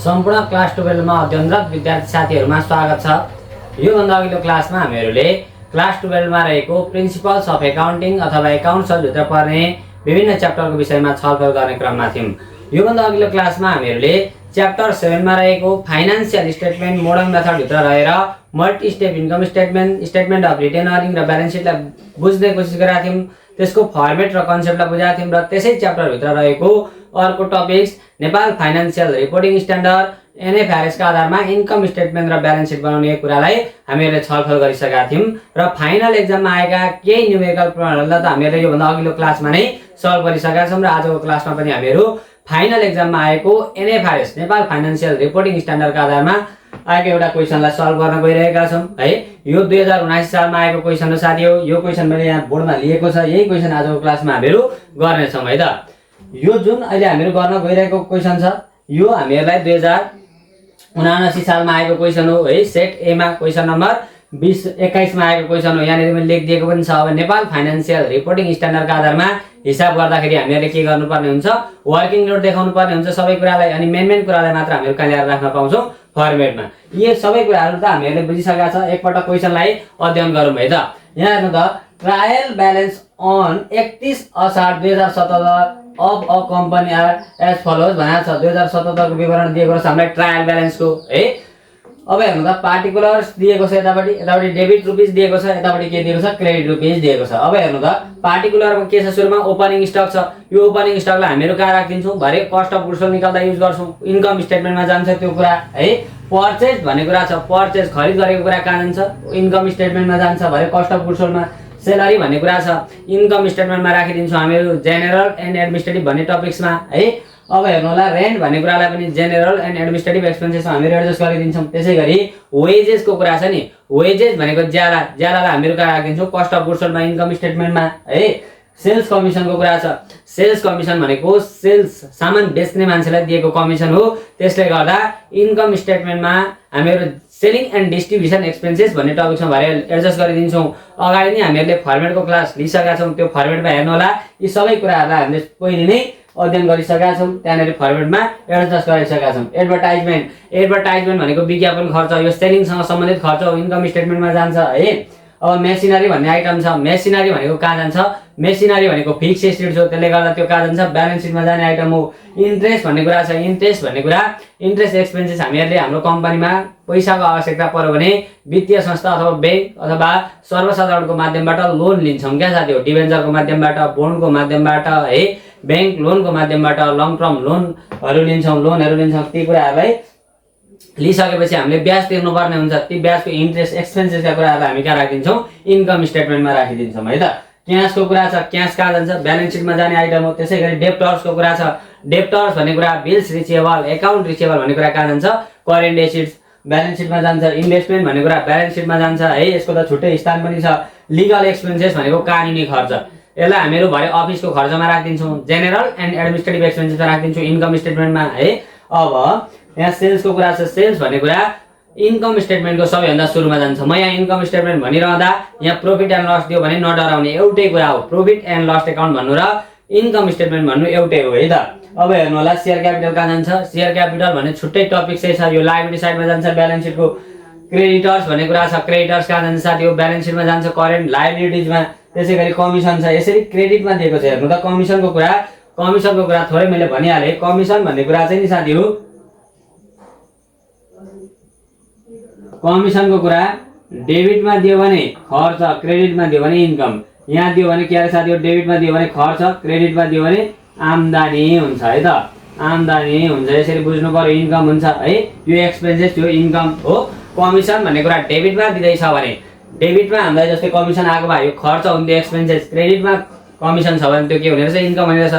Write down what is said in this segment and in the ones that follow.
सम्पूर्ण क्लास 12 मा अध्ययनरत विद्यार्थी साथीहरुमा स्वागत छ। यो भन्दा अघिल्लो क्लासमा हामीहरुले क्लास 12 मा रहेको प्रिन्सिपल्स अफ एकाउन्टिङ अथवा एकाउन्ट्स भित्र पर्ने विभिन्न च्याप्टरको विषयमा छलफल गर्ने क्रममा थियौं। यो भन्दा अघिल्लो क्लासमा हामीहरुले च्याप्टर 7 मा रहेको फाइनान्शियल स्टेटमेन्ट मोडल मेथड भित्र रहेर multi step income statement, statement of retained earning र ब्यालेन्स सिटलाई बुझ्ने कोसिस गरेका थियौं। त्यसको फर्मेट र कन्सेप्टलाई बुझाएका थियौं र त्यसै च्याप्टर भित्र रहेको अर्को topics Nepal financial reporting standard NFRS का आधारमा इन्कम स्टेटमेन्ट र ब्यालेन्स सिट बनाउने कुरालाई हामीहरुले छलफल गरिसकेका थियौं र फाइनल एक्जाममा आएका केही न्युमेरिकल प्रश्नहरुलाई त हामीहरुले यो भन्दा अघिल्लो क्लासमा नै सल्भ गरिसकेका छौं र आजको क्लासमा पनि हामीहरु फाइनल एक्जाममा आएको एनएफआरएस नेपाल फाइनान्शियल रिपोर्टिङ स्ट्यान्डर्डका आधारमा आएको एउटा क्वेशनलाई सल्भ गर्न गइरहेका छौं है। यो 2079 सालमा आएको क्वेशन हो साथी हो। यो क्वेशन मैले यहाँ बोर्डमा लिएको छ। यही क्वेशन आजको क्लासमा हामीहरु गर्ने छौं है त। यो जुन अहिले हामीहरु गर्न गइरहेको क्वेशन छ यो हामीहरुलाई 2079 सालमा आएको क्वेशन हो है। सेट ए मा क्वेशन नम्बर 2021 मा आएको क्वेशन हो। यहाँ मैले लेखिदिएको पनि छ। अब नेपाल फाइनान्शियल रिपोर्टिङ स्ट्यान्डर्डका आधारमा हिसाब गर्दाखेरि हामीहरुले के गर्नुपर्ने हुन्छ, वर्किङ नोट देखाउनु पर्ने हुन्छ सबै कुरालाई, अनि मेन कुरालाई मात्र हामीहरु कहाँ ल्याएर राख्न पाउँछौं फर्मेटमा। यी सबै कुराहरु त हामीहरुले बुझिसकेका छ। एकपटक क्वेशनलाई अध्ययन गरौँ है त। यहाँ हेर्नु त, trial balance on 31 Asar 2077 of a company are as follows भनेको छ। 2077 को विवरण दिएको छ हामीलाई ट्रायल ब्यालेन्सको है। अब हेर्नु त, पार्टिकुलर्स दिएको छ, यतापटि डेबिट रुपीस दिएको छ, यतापटि के दिएको छ, क्रेडिट रुपीस दिएको छ। अब हेर्नु त, पार्टिकुलरमा के छ, सुरुमा ओपनिङ स्टक छ। यो ओपनिङ स्टकलाई हामीहरु कहाँ राख्दिन्छौं, भरे कस्ट अफ गुड्स निकाल्दा युज गर्छौं, इन्कम स्टेटमेन्टमा जान्छ त्यो कुरा है। पर्चेज भन्ने कुरा छ, पर्चेज खरिद गरेको कुरा कहाँ जान्छ, इन्कम स्टेटमेन्टमा जान्छ, भरे कस्ट अफ गुड्समा। सेलरी भन्ने कुरा छ, इन्कम स्टेटमेन्टमा राखिदिन्छौं हामीहरु जेनरल एन्ड एडमिनिस्ट्रेटिभ भन्ने टपिक्समा है। अब हेर्नु होला, रेन्ट भन्ने कुरालाई पनि जेनरल एन्ड एडमिनिस्ट्रेटिभ एक्सपेन्सेसमा हामीहरु एडजस्ट गरिदिन्छौं। त्यसैगरी वेजेसको कुरा छ नि, वेजेस भनेको ज्यालालाई हामीहरु कहाँ राखिदिन्छौं, कस्ट अफ गुड्समा, इन्कम स्टेटमेन्टमा है। सेल्स कमिसनको कुरा छ। सेल्स कमिसन भनेको सेल्स सामान बेच्ने मान्छेलाई दिएको कमिसन हो। त्यसले गर्दा इन्कम स्टेटमेन्टमा हामीहरु सेलिङ एन्ड डिस्ट्रिब्युसन एक्सपेन्सेस भन्ने टपिक्समा भरे एडजस्ट गरिदिन्छौं। अगाडि नै हामीहरुले फर्मेटको क्लास लिइसकेका छौं। त्यो फर्मेटमा हेर्नु होला, यी सबै कुराहरुलाई हामीले पहिले नै अध्ययन गरिसकेका छौं। त्यहाँनेरि फर्मेटमा एडजस्ट गरिसकेका छौं। एडभर्टाइजमेन्ट भनेको विज्ञापन खर्च, यो सेलिङसँग सम्बन्धित खर्च हो, इन्कम स्टेटमेन्टमा जान्छ है। अब मेसिनरी भन्ने आइटम छ। मेसिनरी भनेको कहाँ जान्छ, मेसिनरी भनेको फिक्स एसेट हो, त्यसले गर्दा त्यो कहाँ जान्छ, ब्यालेन्स सिटमा जाने आइटम हो। इन्ट्रेस्ट भन्ने कुरा छ। इन्ट्रेस्ट भन्ने कुरा, इन्ट्रेस्ट एक्सपेन्सेस हामीहरुले हाम्रो कम्पनीमा पैसाको आवश्यकता पर्यो भने वित्तीय संस्था अथवा बैंक अथवा सर्वसाधारणको माध्यमबाट लोन लिन्छौं क्या साथी हो। डिबेन्चरको माध्यमबाट, बोन्डको माध्यमबाट है, बैंक लोनको माध्यमबाट लङ टर्म लोनहरु लिन्छौं। ती कुराहरुलाई लिइसकेपछि हामीले ब्याज तिर्नुपर्ने हुन्छ। ती ब्याजको इन्ट्रेस्ट एक्सपेन्सेसका कुराहरुलाई हामी कहाँ राखिदिन्छौं, इन्कम स्टेटमेन्टमा राखिदिन्छौं है त। क्याशको कुरा छ। क्याश कहाँ जान्छ, ब्यालेन्स सिटमा जाने आइटम हो। त्यसैगरी डेप्टर्सको कुरा छ। डेप्टर्स भन्ने कुरा बिल्स रिचेबल, अकाउन्ट रिचेबल भन्ने कुरा कहाँ जान्छ, करेन्ट एसेट्स ब्यालेन्स सिटमा जान्छ। इन्भेस्टमेन्ट भन्ने कुरा ब्यालेन्स सिटमा जान्छ है। यसको त छुट्टै स्थान पनि छ। लिगल एक्सपेन्सेस भनेको कानुनी खर्च, यसलाई हामीहरु भरे अफिसको खर्चमा राख्दिन्छौं। जेनरल एन्ड एडमिनिस्ट्रेटिभ एक्सपेन्सेसमा राख्दिन्छौं इन्कम स्टेटमेन्टमा है। अब यहाँ सेल्सको कुरा छ। सेल्स भन्ने कुरा इन्कम स्टेटमेन्टको सबैभन्दा सुरुमा जान्छ। म यहाँ इन्कम स्टेटमेन्ट भनिरहँदा यहाँ प्रॉफिट एन्ड लस दियो भने नडराउने, एउटै कुरा हो। प्रॉफिट एन्ड लस एकाउन्ट भन्नु र इन्कम स्टेटमेन्ट भन्नु एउटै हो है त। अब हेर्नु होला, शेयर क्यापिटल कहाँ जान्छ, शेयर क्यापिटल भन्ने छुट्टै टपिक चाहिँ छ। यो लायबिलिटी साइडमा जान्छ ब्यालेन्स सिटको। क्रेडिटर्स भन्ने कुरा छ। क्रेडिटर्स कहाँ जान्छ साथी हो, ब्यालेन्स सिटमा जान्छ, करेन्ट लायबिलिटिजमा। त्यसैगरी कमिसन छ। यसरी क्रेडिटमा दिएको छ। हेर्नु त, कमिसनको कुरा थोरै मैले भनिहाले। कमिसन भन्ने कुरा चाहिँ नि साथी हो, कमिसनको कुरा डेबिटमा दियो भने खर्च, क्रेडिटमा दियो भने इन्कम। यहाँ दियो भने के अरे साथी हो, डेबिटमा दियो भने खर्च, क्रेडिटमा दियो भने आम्दानी हुन्छ है त। आम्दानी हुन्छ, यसरी बुझ्नु पर्यो। इन्कम हुन्छ है, यो एक्सपेन्सेस, यो इन्कम हो। कमिसन भन्ने कुरा डेबिटमा दिँदैछ भने, डेबिटमा हामीलाई जस्तै कमिसन आएको भए यो खर्च हुन्थ्यो एक्सपेन्सेस, क्रेडिटमा कमिसन छ भने त्यो के हुने रहेछ, इन्कम हुने रहेछ।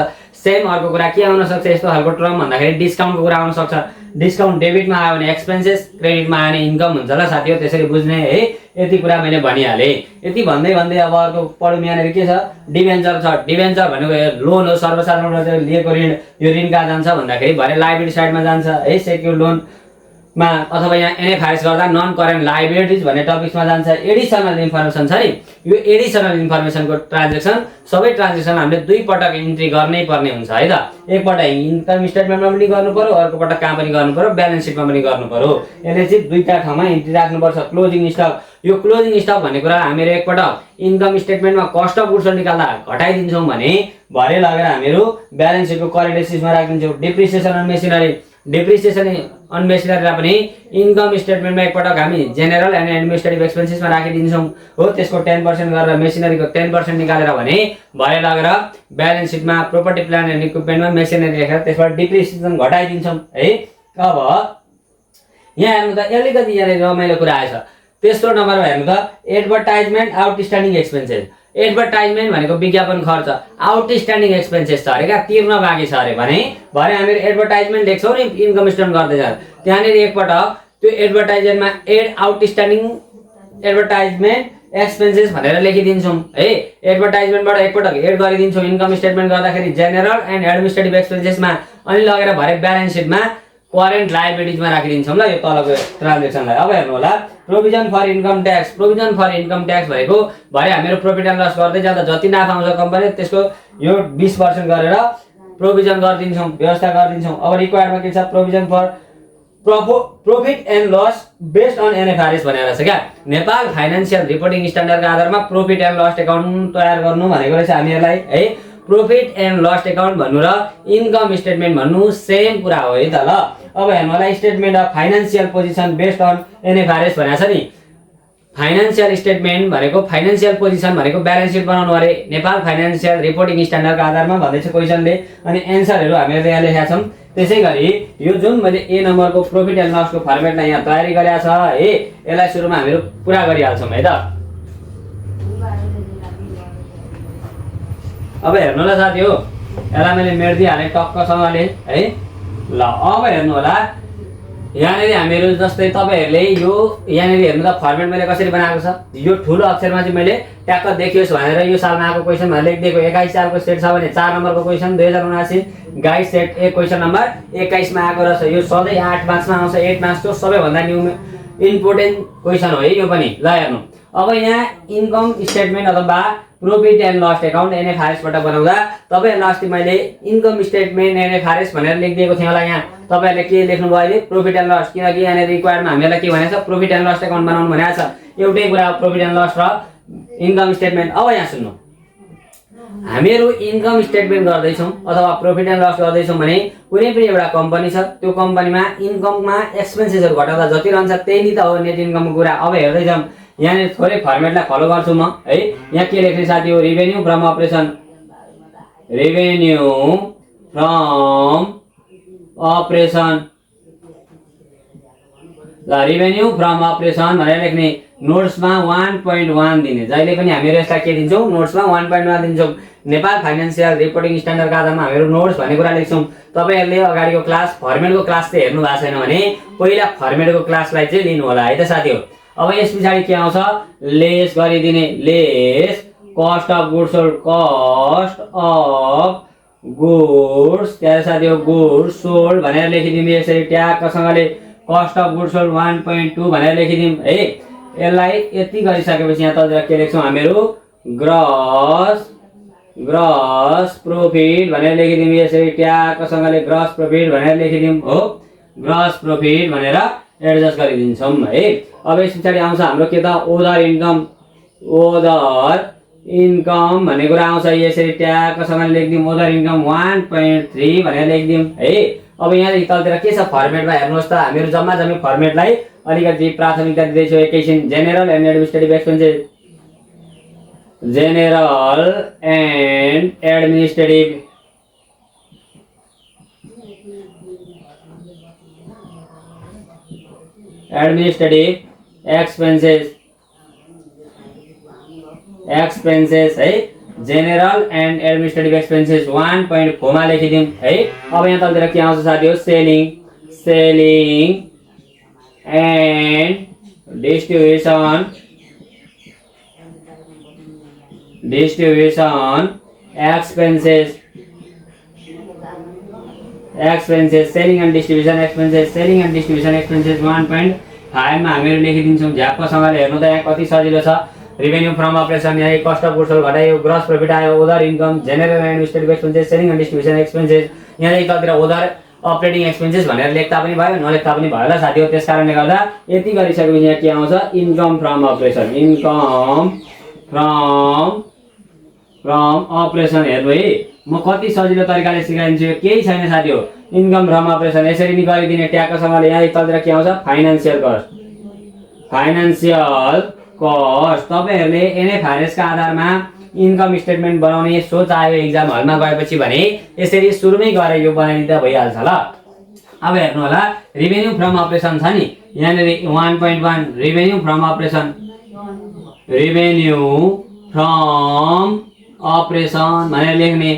सेम अर्को कुरा के आउन सक्छ यस्तो खालको टर्म भन्दाखेरि डिस्काउन्टको कुरा आउन सक्छ। डिस्काउन्ट डेबिटमा आयो भने एक्सपेन्सेस, क्रेडिटमा आयो भने इन्कम हुन्छ ल साथी हो। त्यसरी बुझ्ने है। यति कुरा मैले भनिहाले। यति भन्दै अब अर्को पढौँ। यहाँनिर के छ, डिबेन्चर छ। डिबेन्चर भनेको लोन हो, सर्वसाधारणले लिएको ऋण। यो ऋण कहाँ जान्छ भन्दाखेरि भरे लायबिलिटी साइडमा जान्छ है। सेक्युर्ड लोन मा अथवा यहाँ एनएफआरएस गर्दा नन करेन्ट लायबिलिटीज भन्ने टपिक्समा जान्छ। एडिसनल इन्फर्मेसन छ नि, यो एडिसनल इन्फर्मेसनको ट्रान्जेक्सन सबै ट्रान्जेक्सन हामीले 2 पटक इन्ट्री गर्नै पर्ने हुन्छ है त। एकपल्ट इन्कम स्टेटमेन्टमा पनि गर्नु पर्यो, अर्को पटक कहाँ पनि गर्नु पर्यो, ब्यालेन्स सिटमा पनि गर्नु पर्यो। यसले चाहिँ दुईटा ठाउँमा इन्ट्री राख्नुपर्छ। क्लोजिङ स्टक, यो क्लोजिङ स्टक भन्ने कुरा हामीहरू एकपटक इन्कम स्टेटमेन्टमा कस्ट अफ गुड्स निकाल्दा घटाइदिन्छौँ भने भरे लगेर हामीहरू ब्यालेन्स सिटको करेन्ट एसेट्समा राखिदिन्छौँ। Depreciation on machinery, depreciation on मेसिनरीलाई पनि इन्कम स्टेटमेन्टमा एकपटक हामी जेनरल एन्ड एडमिनिस्ट्रेटिभ एक्सपेन्सेसमा राखिदिन्छौँ हो। त्यसको 10% गरेर मेसिनरीको 10% निकालेर भने भरे लगेर ब्यालेन्स सिटमा प्रोपर्टी प्लान्ट एन्ड इक्विपमेन्टमा मेसिनरी राखेर त्यसबाट डिप्रिसिएसन घटाइदिन्छौँ है। अब यहाँ हेर्नु त अलिकति यहाँनिर रमाइलो कुरा आएछ। तेस्रो नम्बरमा हेर्नु त एडभर्टाइजमेन्ट आउटस्ट्यान्डिङ एक्सपेन्सेस। एडभर्टाइजमेन्ट भनेको विज्ञापन खर्च, आउटस्ट्यान्डिङ एक्सपेन्सेस छ अरे क्या, तिर्न बाँकी छ अरे भने भरे हामीहरू एडभर्टाइजमेन्ट लेख्छौँ नि इन्कम स्टेटमेन्ट गर्दै जाँदा, त्यहाँनिर एकपटक त्यो एडभर्टाइजमेन्टमा आउटस्ट्यान्डिङ एडभर्टाइजमेन्ट एक्सपेन्सेस भनेर लेखिदिन्छौँ है। एडभर्टाइजमेन्टबाट एकपटक एड गरिदिन्छौँ इन्कम स्टेटमेन्ट गर्दाखेरि जेनरल एन्ड एडमिनिस्ट्रेटिभ एक्सपेन्सेसमा, अनि लगेर भरे ब्यालेन्स सिटमा करेन्ट लायबिलिटिजमा राखिदिन्छौँ ल यो तलको ट्रान्जेक्सनलाई। अब हेर्नु होला provision for income tax. Provision for income tax भनेको भरे हामीहरू प्रफिट एन्ड लस गर्दै जाँदा जति नाफा आउँछ कम्पनी त्यसको यो 20% गरेर प्रोभिजन गरिदिन्छौँ, व्यवस्था गरिदिन्छौँ। अब रिक्वायर्डमा के छ, provision for profit and loss based on NFRS भनेर छ क्या। नेपाल फाइनान्सियल रिपोर्टिङ स्ट्यान्डर्डको आधारमा प्रॉफिट एन्ड लस एकाउन्ट तयार गर्नु भनेको रहेछ हामीहरूलाई है। प्रॉफिट एन्ड लस एकाउन्ट भन्नु र इन्कम स्टेटमेन्ट भन्नु सेम कुरा हो है त ल। अब हेर्नु होला statement of financial position based on NFRS भनेको छ नि। फाइनान्सियल स्टेटमेन्ट भनेको फाइनान्सियल पोजिसन भनेको ब्यालेन्स सिट बनाउनु अरे नेपाल फाइनान्सियल रिपोर्टिङ स्ट्यान्डर्डको आधारमा भन्दैछ क्वेसनले। अनि एन्सरहरू हामीले यहाँ लेखेका छौँ। त्यसै गरी यो जुन मैले ए नम्बरको प्रॉफिट एन्ड लसको फर्मेटलाई यहाँ तयारी गरेका छ है, यसलाई सुरुमा हामीहरू पुरा गरिहाल्छौँ है त। अब हेर्नु होला साथी हो, यसलाई मैले मेटिदिइहालेँ टक्कसँगले है। ल अब हेर्नु होला यहाँनिर हामीहरू जस्तै तपाईँहरूले यो यहाँनिर हेर्नु त फर्मेट मैले कसरी बनाएको छ। यो ठुलो अक्षरमा चाहिँ मैले ट्याक्क देखियोस् भनेर यो सालमा आएको क्वेसन भनेर लेखिदिएको। 21 सालको सेट छ भने 4 नम्बरको question 2079 guide set 1 question number 21 मा आएको रहेछ। यो सधैँ 8 मार्क्समा आउँछ। 8 मार्क्सको सबैभन्दा इम्पोर्टेन्ट क्वेसन हो है यो पनि। ल हेर्नु अब यहाँ इन्कम स्टेटमेन्ट अथवा प्रॉफिट एन्ड लस एकाउन्ट एनएफआरएसबाट बनाउँदा तपाईँहरूलाई अस्ति मैले इन्कम स्टेटमेन्ट एनएफआरएस भनेर लेखिदिएको थिएँ होला। यहाँ तपाईँहरूले के लेख्नुभयो अहिले प्रॉफिट एन्ड लस, किनकि यहाँनिर रिक्वायरमा हामीलाई के भनेको छ प्रॉफिट एन्ड लस एकाउन्ट बनाउनु भनेको छ। एउटै कुरा प्रॉफिट एन्ड लस र इन्कम स्टेटमेन्ट। अब यहाँ सुन्नु, हामीहरू इन्कम स्टेटमेन्ट गर्दैछौँ अथवा प्रॉफिट एन्ड लस गर्दैछौँ भने कुनै पनि एउटा कम्पनी छ, त्यो कम्पनीमा इन्कममा एक्सपेन्सेसहरू घटाउँदा जति रहन्छ त्यही नि त हो नेट इन्कमको कुरा। अब हेर्दै जाउँ यहाँनिर थोरै फर्मेटलाई फलो गर्छु म है। यहाँ के लेख्ने साथी हो, revenue from operation, revenue from operation. ल रेभेन्यू फ्रम अपरेसन भनेर लेख्ने। नोट्समा 1.1 दिने। जहिले पनि हामीहरू यसलाई के दिन्छौँ, नोट्समा 1.1 दिन्छौँ। नेपाल फाइनान्सियल रिपोर्टिङ स्ट्यान्डर्डको आधारमा हामीहरू नोट्स भन्ने कुरा लेख्छौँ। तपाईँहरूले अगाडिको क्लास फर्मेटको क्लास चाहिँ हेर्नु भएको छैन भने पहिला फर्मेटको क्लासलाई चाहिँ लिनु होला है त साथी हो। अब यस पछाडि के आउँछ, लेस गरिदिने। Lace cost of goods sold, cost of goods त्यहाँ साथी हो गुड्स सोल्ड भनेर लेखिदिउँ। यसरी ट्याक्कसँगले कस्ट अफ गुड्स सोल्ड 1.2 भनेर लेखिदिउँ है। यसलाई यति गरिसकेपछि यहाँ तल के लेख्छौँ हामीहरू, ग्रस प्रॉफिट भनेर लेखिदिउँ। यसरी ट्याक्कसँगले ग्रस प्रॉफिट भनेर लेखिदिउँ हो। ग्रस प्रॉफिट भनेर एडजस्ट गरिदिन्छौँ है। अब यस पछाडि आउँछ हाम्रो के त, ओदर इन्कम। ओदर इन्कम भन्ने कुरा आउँछ। यसरी ट्याक्कसँगले लेखिदिउँ। ओदर इन्कम 1.3 भनेर लेखिदिउँ है। अब यहाँ तलतिर के छ फर्मेटमा हेर्नुहोस् त, हामीहरू जम्मा जम्मी फर्मेटलाई अलिकति प्राथमिकता दिँदैछौँ एकैछिन। General and administrative expenses, general and administrative expenses है। जेनरल एन्ड एडमिनिस्ट्रेटिभ एक्सपेन्सेस 1.4 मा लेखिदिउँ है। अब यहाँ तलतिर के आउँछ साथी हो, selling and distribution expenses expenses selling and distribution expenses 1.5 मा हामीहरू लेखिदिन्छौँ झ्याप्पसँगले। हेर्नु त यहाँ कति सजिलो छ। रेभेन्यू फ्रम अपरेसन, यहाँ कस्ट अफ गुड्स सोल्ड घटायो, ग्रस प्रॉफिट आयो, other income, general and administrative expenses, selling and distribution expenses. यहाँ तलतिर अदर अपरेटिङ एक्सपेन्सेस भनेर लेख्दा पनि भयो, नलेख्दा पनि भयो ल साथी हो। त्यसकारणले गर्दा यति गरिसकेपछि यहाँ के आउँछ, income from operation. Income from operation. हेर्नु है म कति सजिलो तरिकाले सिकाइदिन्छु, केही छैन साथी हो। इन्कम फ्रम अपरेसन यसरी नि गरिदिने ट्याक्कसँगले। यहाँ तलतिर के आउँछ, फाइनान्सियल कस्ट। फाइनान्सियल कस्ट तपाईहरुले एनएफआरएस का आधारमा इन्कम स्टेटमेन्ट बनाउने सोच आयो एक्जाम हलमा गएपछि भने यसरी सुरुमै गरे यो बनाइदिँदा भइहाल्छ ल। अब हेर्नु होला, रेभेन्यू फ्रम अपरेसन छ नि यहाँ 1.1 revenue from operation. Revenue from operation भनेर लेख्ने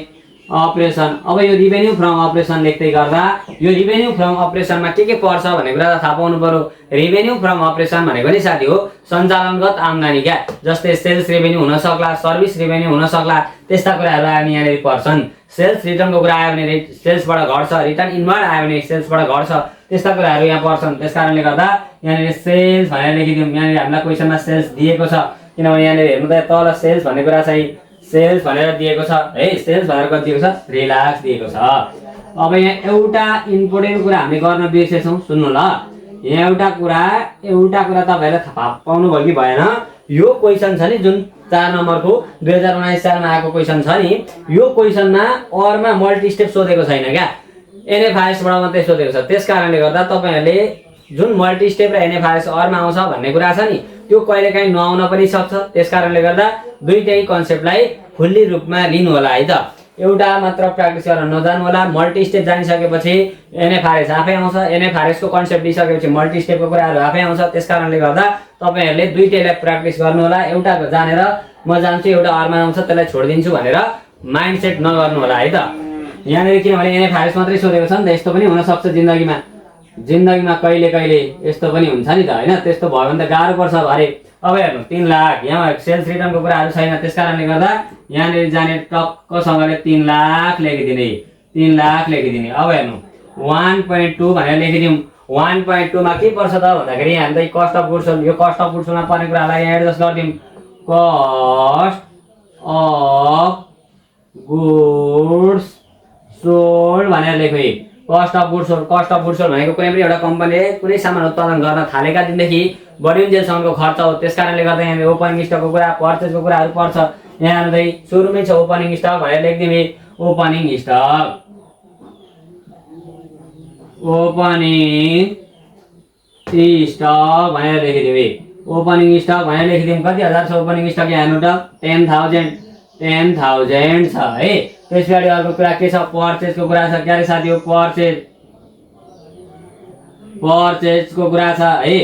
अपरेसन। अब यो रेभेन्यू फ्रम अपरेसन लेख्दै गर्दा यो रेभेन्यू फ्रम अपरेसनमा के पर्छ भन्ने कुरा थाहा पाउनु पर्यो। रेभेन्यू फ्रम अपरेसन भनेको नि साथी हो सञ्चालनगत आम्दानी क्या, जस्तै सेल्स रेभेन्यू हुन सक्ला, सर्भिस रेभेन्यू हुन सक्ला, त्यस्ता कुराहरु आयो भने यहाँ पर्छन्। सेल्स रिटर्नको कुरा आयो भने सेल्सबाट घट्छ, रिटर्न इनवर्ड आयो भने सेल्सबाट घट्छ, त्यस्ता कुराहरु यहाँ पर्छन्। त्यसकारणले गर्दा यहाँ सेल्स भनेर लेखिदियौँ। यहाँ हामीलाई क्वेशनमा सेल्स दिएको छ, किनभने यहाँ हेर्नु त तल सेल्स भन्ने कुरा चाहिँ सेल्स भनेर दिएको छ है। सेल्स भनेर कति दिएको छ, 3 लाख दिएको छ। अब यहाँ एउटा इम्पोर्टेन्ट कुरा हामीले गर्न बिर्सेछौँ, सुन्नु ल। यहाँ एउटा कुरा तपाईहरुले थाहा पाउनु भयो कि भएन। यो क्वेशन छ नि जुन 4 नम्बरको 2019 सालमा आएको क्वेशन छ नि, यो क्वेशनमा अरमा मल्टी स्टेप सोधेको छैन क्या, एनएफआरएस बाट मात्रै सोधेको छ। त्यसकारणले गर्दा तपाईहरुले जुन मल्टी स्टेप र एनएफआरएस अरमा आउँछ भन्ने कुरा छ नि, त्यो कहिलेकाहीँ नआउन पनि सक्छ। त्यसकारणले गर्दा दुईटै कन्सेप्टलाई फुल्ली रूपमा लिनु होला है त। एउटा मात्र प्र्याक्टिस गर्न नजानु होला। मल्टी स्टेप जानिसकेपछि एनएफआरएस आफै आउँछ, एनएफआरएस को कन्सेप्ट दिइसकेपछि मल्टी स्टेपको कुराहरु आफै आउँछ। त्यसकारणले गर्दा तपाईहरुले दुईटैलाई प्र्याक्टिस गर्नु होला। एउटा जानेर म जान्छु एउटा अरमा आउँछ त्यसलाई छोडिदिन्छु भनेर माइन्डसेट नगर्नु होला है त। यहाँनिर किनभने एनएफआरएस मात्रै सोधेको छ नि त, यस्तो पनि हुन सक्छ जिन्दगीमा कहिले कहिले यस्तो पनि हुन्छ नि त हैन। त्यस्तो भयो भने त गाह्रो पर्छ भरे। अब हेर्नु 3 लाख, यहाँ सेल्स रिटर्नको कुराहरु छैन, त्यसकारणले गर्दा यहाँनिर जाने टक्कसँगले 3 लाख लेखिदिने, 3 लाख लेखिदिने। अब हेर्नु 1.2 भनेर लेखिदिउँ। 1.2 मा के पर्छ त भन्दाखेरि हामी त कस्ट अफ गुड्स सोल्ड, यो कस्ट अफ गुड्स सोल्डमा पर्ने कुरालाई यहाँ एडजस्ट गरिदिउँ। कस्ट अफ गुड्स सोल्ड भनेर लेख्यो। Cost of goods sold, cost of goods sold भनेको कुनै पनि एउटा कम्पनीले कुनै सामान उत्पादन गर्न थालेका दिनदेखि बढिन्जेलसम्मको खर्च हो। त्यसकारणले गर्दा यहाँ ओपनिङ स्टकको कुरा, पर्चेजको कुराहरु पर्छ। यहाँ हेर्दै सुरुमै छ ओपनिङ स्टक भनेर लेख्दिमे। ओपनिङ स्टक, ओपनिङ स्टक भनेर लेखिदिउँ। ओपनिङ स्टक भनेर लेखिदिउँ। कति हजार छ ओपनिङ स्टक यहाँ हेर्नु त 10,000 छ है। त्यसपछि अर्को कुरा के छ, पर्चेजको कुरा छ। के रे साथी हो, पर्चेजको कुरा छ है।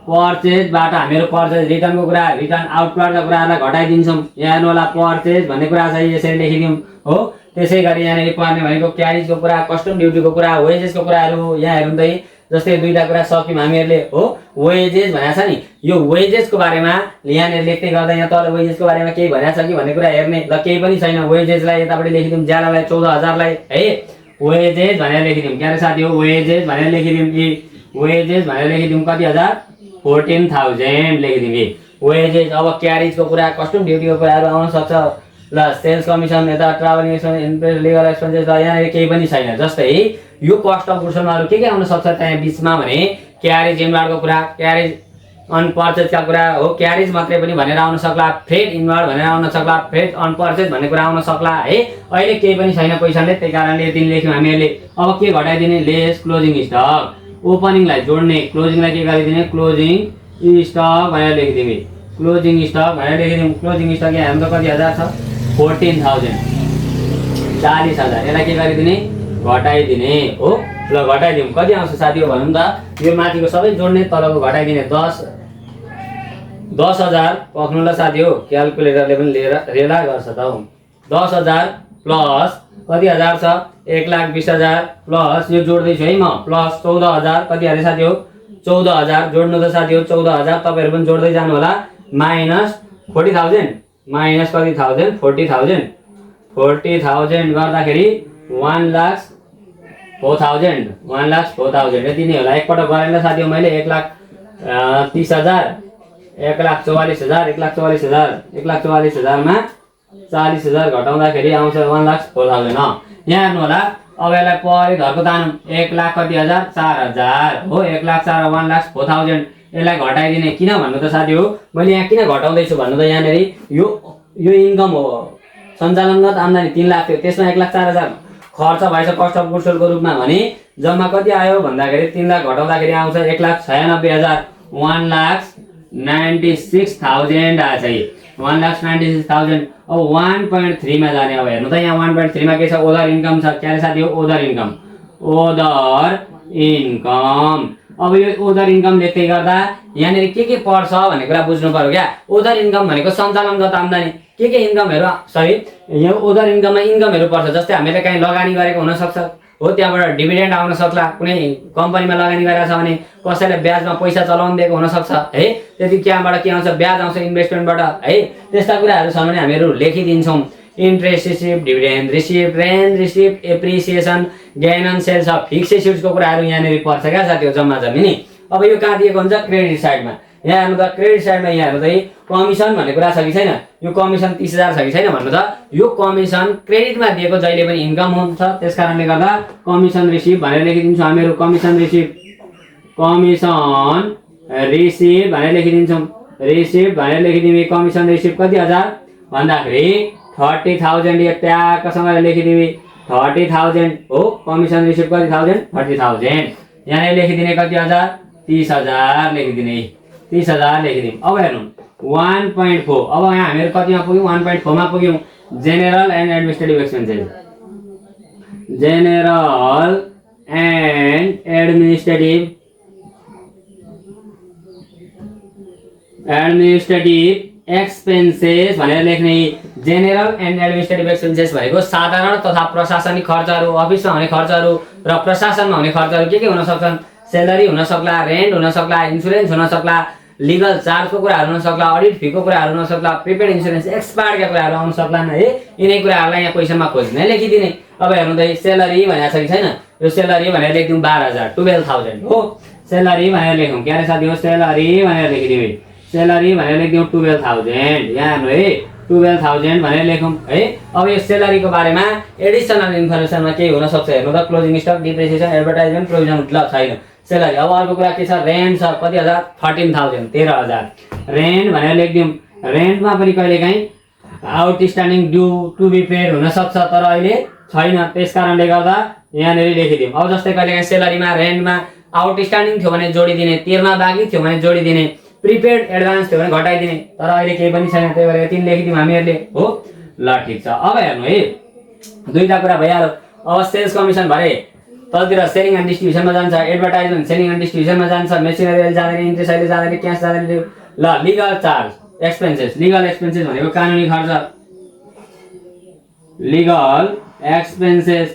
पर्चेजबाट हामीहरू पर्चेज रिटर्नको कुरा, रिटर्न आउटवर्डका कुराहरुलाई घटाइदिन्छौँ। यहाँ हेर्नु होला पर्चेज भन्ने कुरा छ, यसरी लेखिदिउँ हो। त्यसै गरी यहाँनिर पर्ने भनेको क्यारेजको कुरा, कस्टम ड्युटीको कुरा, वेजेसको कुराहरु। यहाँ हेर्नु त जस्तै दुईटा कुरा सक्यौँ हामीहरूले हो। वेजेस भनेको छ नि, यो वेजेसको बारेमा यहाँनिर लेख्दै गर्दा यहाँ तल वेजेसको बारेमा केही भनेको छ कि भन्ने कुरा हेर्ने ल, केही पनि छैन। वेजेसलाई यतापट्टि लेखिदिउँ, ज्यालालाई 14,000लाई है वेजेस भनेर लेखिदिउँ। के रे साथी हो, वेजेस भनेर लेखिदिउँ कि वेजेस भनेर लेखिदिउँ। कति हजार, 14,000 लेखिदिउँ वेजेस। अब क्यारेजको कुरा, कस्टम ड्युटीको कुराहरु आउन सक्छ ल, सेल्स कमिसन, यता ट्राभलिङ एक्सपेन्स, लिगल एक्सपेन्सेस ल, यहाँ केही पनि छैन। जस्तै यो कस्ट अफ गुड्स सोल्डमा के आउन सक्छ त्यहाँ बीचमा भने क्यारेज इनवर्डको कुरा, क्यारेज अन पर्चेजका कुरा हो। क्यारेज मात्रै पनि भनेर आउन सक्ला, फ्रेट इनवर्ड भनेर आउन सक्ला, फ्रेट अन पर्चेज भन्ने कुरा आउन सक्ला है। अहिले केही पनि छैन क्वेशनले, त्यही कारणले यति लेख्यौँ हामीहरूले। अब के घटाइदिने, लेस क्लोजिङ स्टक। ओपनिङलाई जोड्ने, क्लोजिङलाई के गरिदिने, क्लोजिङ स्टक भनेर लेखिदिने। क्लोजिङ स्टक भनेर लेखिदिउँ। क्लोजिङ स्टक यहाँ हाम्रो कति हजार छ, 14,000, 40,000। यसलाई के गरिदिने, घटाइदिने हो। ल घटाइदिउँ। कति आउँछ साथी हो भनौँ त, यो माथिको सबै जोड्ने, तलको घटाइदिने। 10,000 पक्नु ल साथी हो, क्यालकुलेटरले पनि लिएर रेला गर्छ त हौ। 10,000 प्लस कति हजार छ, 1,20,000 प्लस यो जोड्दैछु है म, प्लस 14,000 कति अरे साथी हो, 14,000 जोड्नु त साथी हो। 14,000 तपाईहरु पनि जोड्दै जानु होला। माइनस 40,000, माइनस कति थाउजन्ड, 40,000 गर्दाखेरि 1,00,000 4,000 1,04,000 यति नै होला। एकपल्ट गरेर साथी मैले 1,30,000 1,44,000 1,44,000 1,44,000 मा 40,000 घटाउँदाखेरि आउँछ 1,04,000। यहाँ हेर्नु होला। अब यसलाई परे घरको तानौँ 1,00,000 कति हजार 4,000 हो। 1,04,000 1,04,000 यसलाई घटाइदिने किन भन्नु त साथी हो। मैले यहाँ किन घटाउँदैछु भन्नु त यहाँनिर यो इन्कम हो सञ्चालनगत आम्दानी 3 लाख थियो त्यसमा 1,04,000 खर्च भएछ कस्ट अफ गुड्स सोल्डको रूपमा भने जम्मा कति आयो भन्दाखेरि 3 लाख घटाउँदाखेरि आउँछ 1,96,000 1,96,000 आएछ। 1,96,000 अब 1.3 मा जाने। अब हेर्नु त यहाँ 1.3 मा के छ ओदर इन्कम छ क्या रे साथी हो ओदर इन्कम अब यो ओदर इन्कम लेख्दै गर्दा यहाँनिर के पर्छ भन्ने कुरा बुझ्नु पर्यो क्या। ओदर इन्कम भनेको सञ्चालनगत आम्दानी के इन्कमहरु सरी यो ओदर इन्कममा इन्कमहरु पर्छ। जस्तै हामीले कहीँ लगानी गरेको हुन सक्छ हो त्यहाँबाट डिभिडेन्ड आउन सक्ला। कुनै कम्पनीमा लगानी गरेको छ भने कसैले ब्याजमा पैसा चलाउन दिएको हुन सक्छ है। त्यति त्यहाँबाट के आउँछ ब्याज आउँछ इन्भेस्टमेन्टबाट है। त्यस्ता कुराहरु छ भने हामीहरु लेखिदिन्छौं। Interest receive dividend receive rent receive appreciation gain on sales of fixed एसेट्सको कुराहरु यहाँनिर पर्छ क्या साथीहरु जम्मा जम्मी नि। अब यो कहाँ दिएको हुन्छ क्रेडिट साइडमा। यहाँ हेर्नु त क्रेडिट साइडमा यहाँ हेर्नु त कमिसन भन्ने कुरा छ कि छैन। यो कमिसन 30,000 छ कि छैन भन्नु त। यो कमिसन क्रेडिटमा दिएको जहिले पनि इन्कम हुन्छ त्यसकारणले गर्दा कमिसन रिसिभ भनेर लेखिदिन्छौँ हामीहरु। कमिसन रिसिभ भनेर लेखिदिन्छौँ। रिसिभ भनेर लेखिदिमे। कमिसन रिसिभ कति हजार भन्दाखेरि 30,000 यो ट्याक्कसँग लेखिदिमे 30,000 हो। कमिसन रिसिभ कति 30,000 यहाँ लेखिदिने कति हजार 30,000 लेखिदिने 30,000 लेखिदिउँ। अब हेर्नु 1.4 अब यहाँ हामीहरु कतिमा पुग्यौं 1.4 मा पुग्यौं। General and administrative expenses general and administrative expenses भनेर लेख्ने। जेनरल एन्ड एडमिनिस्ट्रेटिभ एक्सपेन्सेस भनेको साधारण तथा प्रशासनिक खर्चहरु अफिसमा हुने खर्चहरु र प्रशासनमा हुने खर्चहरु के हुन सक्छन्। सैलरी हुन सक्ला रेन्ट हुन सक्ला इन्स्योरेन्स हुन सक्ला लिगल चार्जको कुराहरु हुन सक्ला अडिट फीको कुराहरु हुन सक्ला प्रिपेड इन्स्योरेन्स एक्सपायर्डका कुराहरु आउन सक्लान् है। यिनै कुराहरुलाई यहाँ क्वेशनमा खोज्ने लेखिदिने। अब हेर्नु त सैलरी भनेको छ कि छैन। यो सैलरी भनेर लेखिदिउँ 12,000 12,000 हो। सैलरी भनेर लेखौँ के अरे साथी हो सैलरी भनेर लेखिदिउँ। सैलरी भनेर लेखिदिउँ 12,000 यहाँ हेर्नु है 12,000 भनेर लेखौँ है। अब यो सैलरीको बारेमा एडिसनल इन्फर्मेसनमा के हुन सक्छ हेर्नु त closing stock depreciation advertisement provision ल छैन सैलरी। अब अर्को कुरा के छ रेन्ट छ कति हजार 13,000 13,000 रेन्ट भनेर लेखिदिउँ। रेन्टमा पनि कहिलेकाहीँ outstanding due to be paid हुन सक्छ तर अहिले छैन त्यसकारणले गर्दा यहाँनिर लेखिदिउँ। अब जस्तै कहिलेकाहीँ सैलरीमा रेन्टमा आउटस्ट्यान्डिङ थियो भने जोडिदिने तिर्न बाँकी थियो भने जोडिदिने प्रिपेड एडभान्स थियो भने घटाइदिने तर अहिले केही पनि छैन त्यही भएर यति लेखिदिउँ हामीहरुले हो। ल ठीक छ। अब हेर्नु है दुईटा कुरा भइहाल्यो। अब सेल्स कमिसन भरे तलतिर सेलिङ एन्ड डिस्ट्रिब्युसनमा जान्छ एडभर्टाइजमेन्ट सेलिङ एन्ड डिस्ट्रिब्युसनमा जान्छ मेसिनरी जाँदैन इन्ट्रेस्ट अहिले जाँदैन क्यास जाँदैन। ल legal charge expenses legal expenses भनेको कानुनी खर्च लिगल एक्सपेन्सेस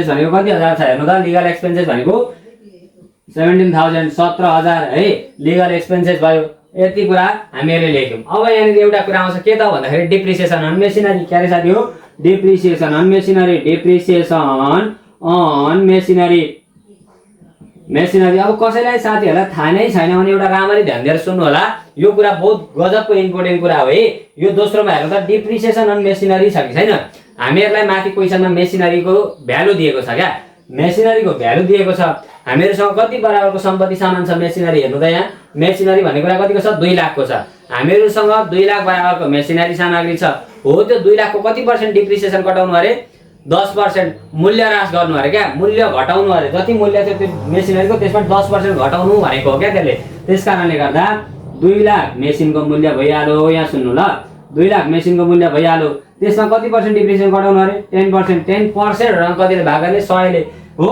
भनेको कति हजार छ हेर्नु त। लिगल एक्सपेन्सेस भनेको 17,000 17,000 है लिगल एक्सपेन्सेस भयो। यति कुरा हामीहरुले लेख्यौं। अब यहाँनिर एउटा कुरा आउँछ के त भन्दाखेरि डिप्रिसिएसन अन मेसिनरी के रे साथी हो डिप्रिसिएसन अन मेसिनरी अब कसैलाई साथीहरुलाई थाहा नै छैन भने एउटा राम्ररी ध्यान दिएर सुन्नु होला। यो कुरा बहुत गजबको इम्पोर्टेन्ट कुरा हो है। यो दोस्रोमा हेर्नु त डिप्रिसिएसन अन मेसिनरी छ कि छैन। हामीहरुलाई माथि क्वेशनमा मेसिनरीको भ्यालु दिएको छ क्या मेसिनरीको भ्यालु दिएको छ। हामीहरुसँग कति बराबरको सम्पत्ति सामान छ मेसिनरी हेर्नु त यहाँ मेसिनरी भन्ने कुरा कतिको छ 2 लाखको छ। हामीहरुसँग 2 लाख बराबरको मेसिनरी सामग्री छ हो। त्यो 2 लाखको कति % डिप्रिसिएसन कटाउनु अरे 10% मूल्य ह्रास गर्नु अरे क्या मूल्य घटाउनु अरे। जति मूल्य थियो त्यो मेसिनरीको त्यसमा 10% घटाउनु भनेको हो क्या त्यसले। त्यसकारणले गर्दा 2 लाख मेसिनको मूल्य भइहाल्यो। यहाँ सुन्नु ल 2 लाख मेसिनको मूल्य भइहाल्यो। त्यसमा कति % डिप्रिसिएसन घटाउनु अरे 10% 10% र कतिले भाग गर्ने 100 ले हो।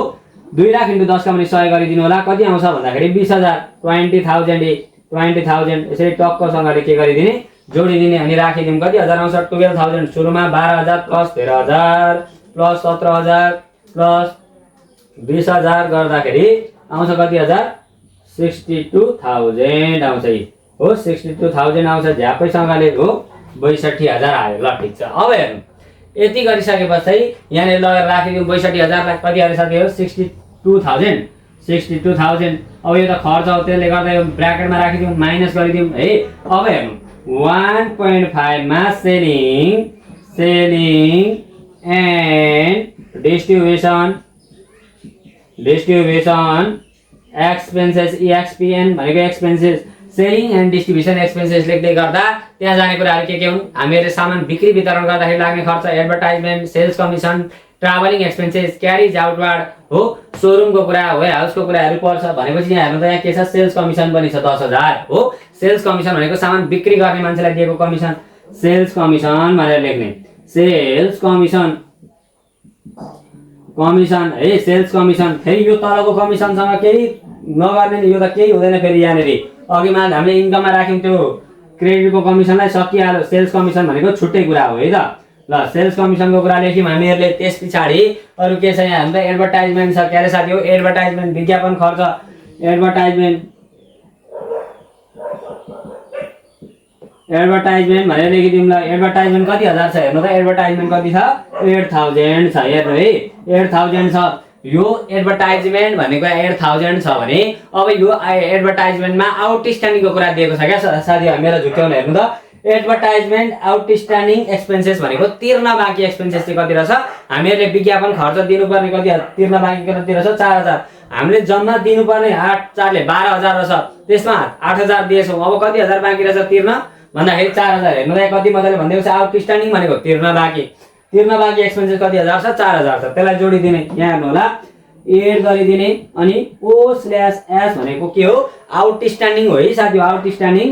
2 लाख × 10 का पनि 100 गरिदिनु होला कति आउँछ भन्दाखेरि 20,000 20,000 यसरी टक्कसँगले के गरिदिने जोडिदिने अनि राखिदिउँ कति हजार आउँछ 12,000 सुरुमा 12,000 प्लस 13,000 प्लस 17,000 प्लस 20,000 गर्दाखेरि आउँछ कति हजार 62,000 आउँछ हो। 62,000 आउँछ झ्यापैसँगले हो 62,000 आयो। ल ठीक छ। अब हेर्नु यति गरिसकेपछि यहाँनिर लगेर राखिदिउँ 62,000 कति आयो साथीहरु 62,000 अब यो त खर्च हो त्यसले गर्दा यो ब्र्याकेटमा राखिदिउँ माइनस गरिदिउँ है। अब हेर्नु 1.5 मा selling and distribution expenses EXPN भनेको expenses selling and distribution expenses लेख्दै गर्दा त्यहाँ जाने कुराहरू के हुन् हामीहरूले सामान बिक्री वितरण गर्दाखेरि लाग्ने खर्च advertisement sales commission travelling expenses carriage outward हो सोरुमको कुरा वेयर हाउसको कुराहरू पर्छ भनेपछि यहाँ हेर्नु त यहाँ के छ सेल्स कमिसन पनि छ 10,000 हो। सेल्स कमिसन भनेको सामान बिक्री गर्ने मान्छेलाई दिएको कमिसन सेल्स कमिसन भनेर लेख्ने सेल्स कमिसन है सेल्स कमिसन। फेरि यो तलको कमिसनसँग केही नगर्ने यो त केही हुँदैन। फेरि यहाँनिर अघिमा हामीले इन्कममा राख्यौँ त्यो क्रेडिटको कमिसनलाई सकिहाल्यो सेल्स कमिसन भनेको छुट्टै कुरा हो है त। ल सेल्स कमिसनको कुरा लेख्यौँ हामीहरूले। त्यस पछाडि अरू के छ यहाँ हाम्रो एडभर्टाइजमेन्ट छ के अरे साथी हो एडभर्टाइजमेन्ट विज्ञापन खर्च एडभर्टाइजमेन्ट भनेर लेखिदिउँ ल। एडभर्टाइजमेन्ट कति हजार छ हेर्नु त एडभर्टाइजमेन्ट कति छ 8,000 छ हेर्नु है 8,000 छ। यो एडभर्टाइजमेन्ट भनेको 8,000 छ भने अब यो एडभर्टाइजमेन्टमा आउटस्ट्यान्डिङको कुरा दिएको छ क्या साथीहरु मेरो झुक्क्याउन हेर्नु त एडभर्टाइजमेन्ट आउटस्ट्यान्डिङ एक्सपेन्सेस भनेको तिर्न बाँकी एक्सपेन्सेस चाहिँ कति रहेछ हामीहरूले विज्ञापन खर्च दिनुपर्ने कति तिर्न बाँकी कति रहेछ 4,000 हामीले जम्मा दिनुपर्ने 8 ले 12,000 रहेछ त्यसमा 8,000 दिएछौँ अब कति हजार बाँकी रहेछ तिर्न भन्दाखेरि 4,000 हेर्नु त कति मजाले भनिदिएको छ आउटस्ट्यान्डिङ भनेको तिर्न बाँकी एक्सपेन्सेस कति हजार छ 4,000 छ त्यसलाई जोडिदिने यहाँ हेर्नु होला एड गरिदिने अनि O/S भनेको के हो आउटस्ट्यान्डिङ हो है साथी आउटस्ट्यान्डिङ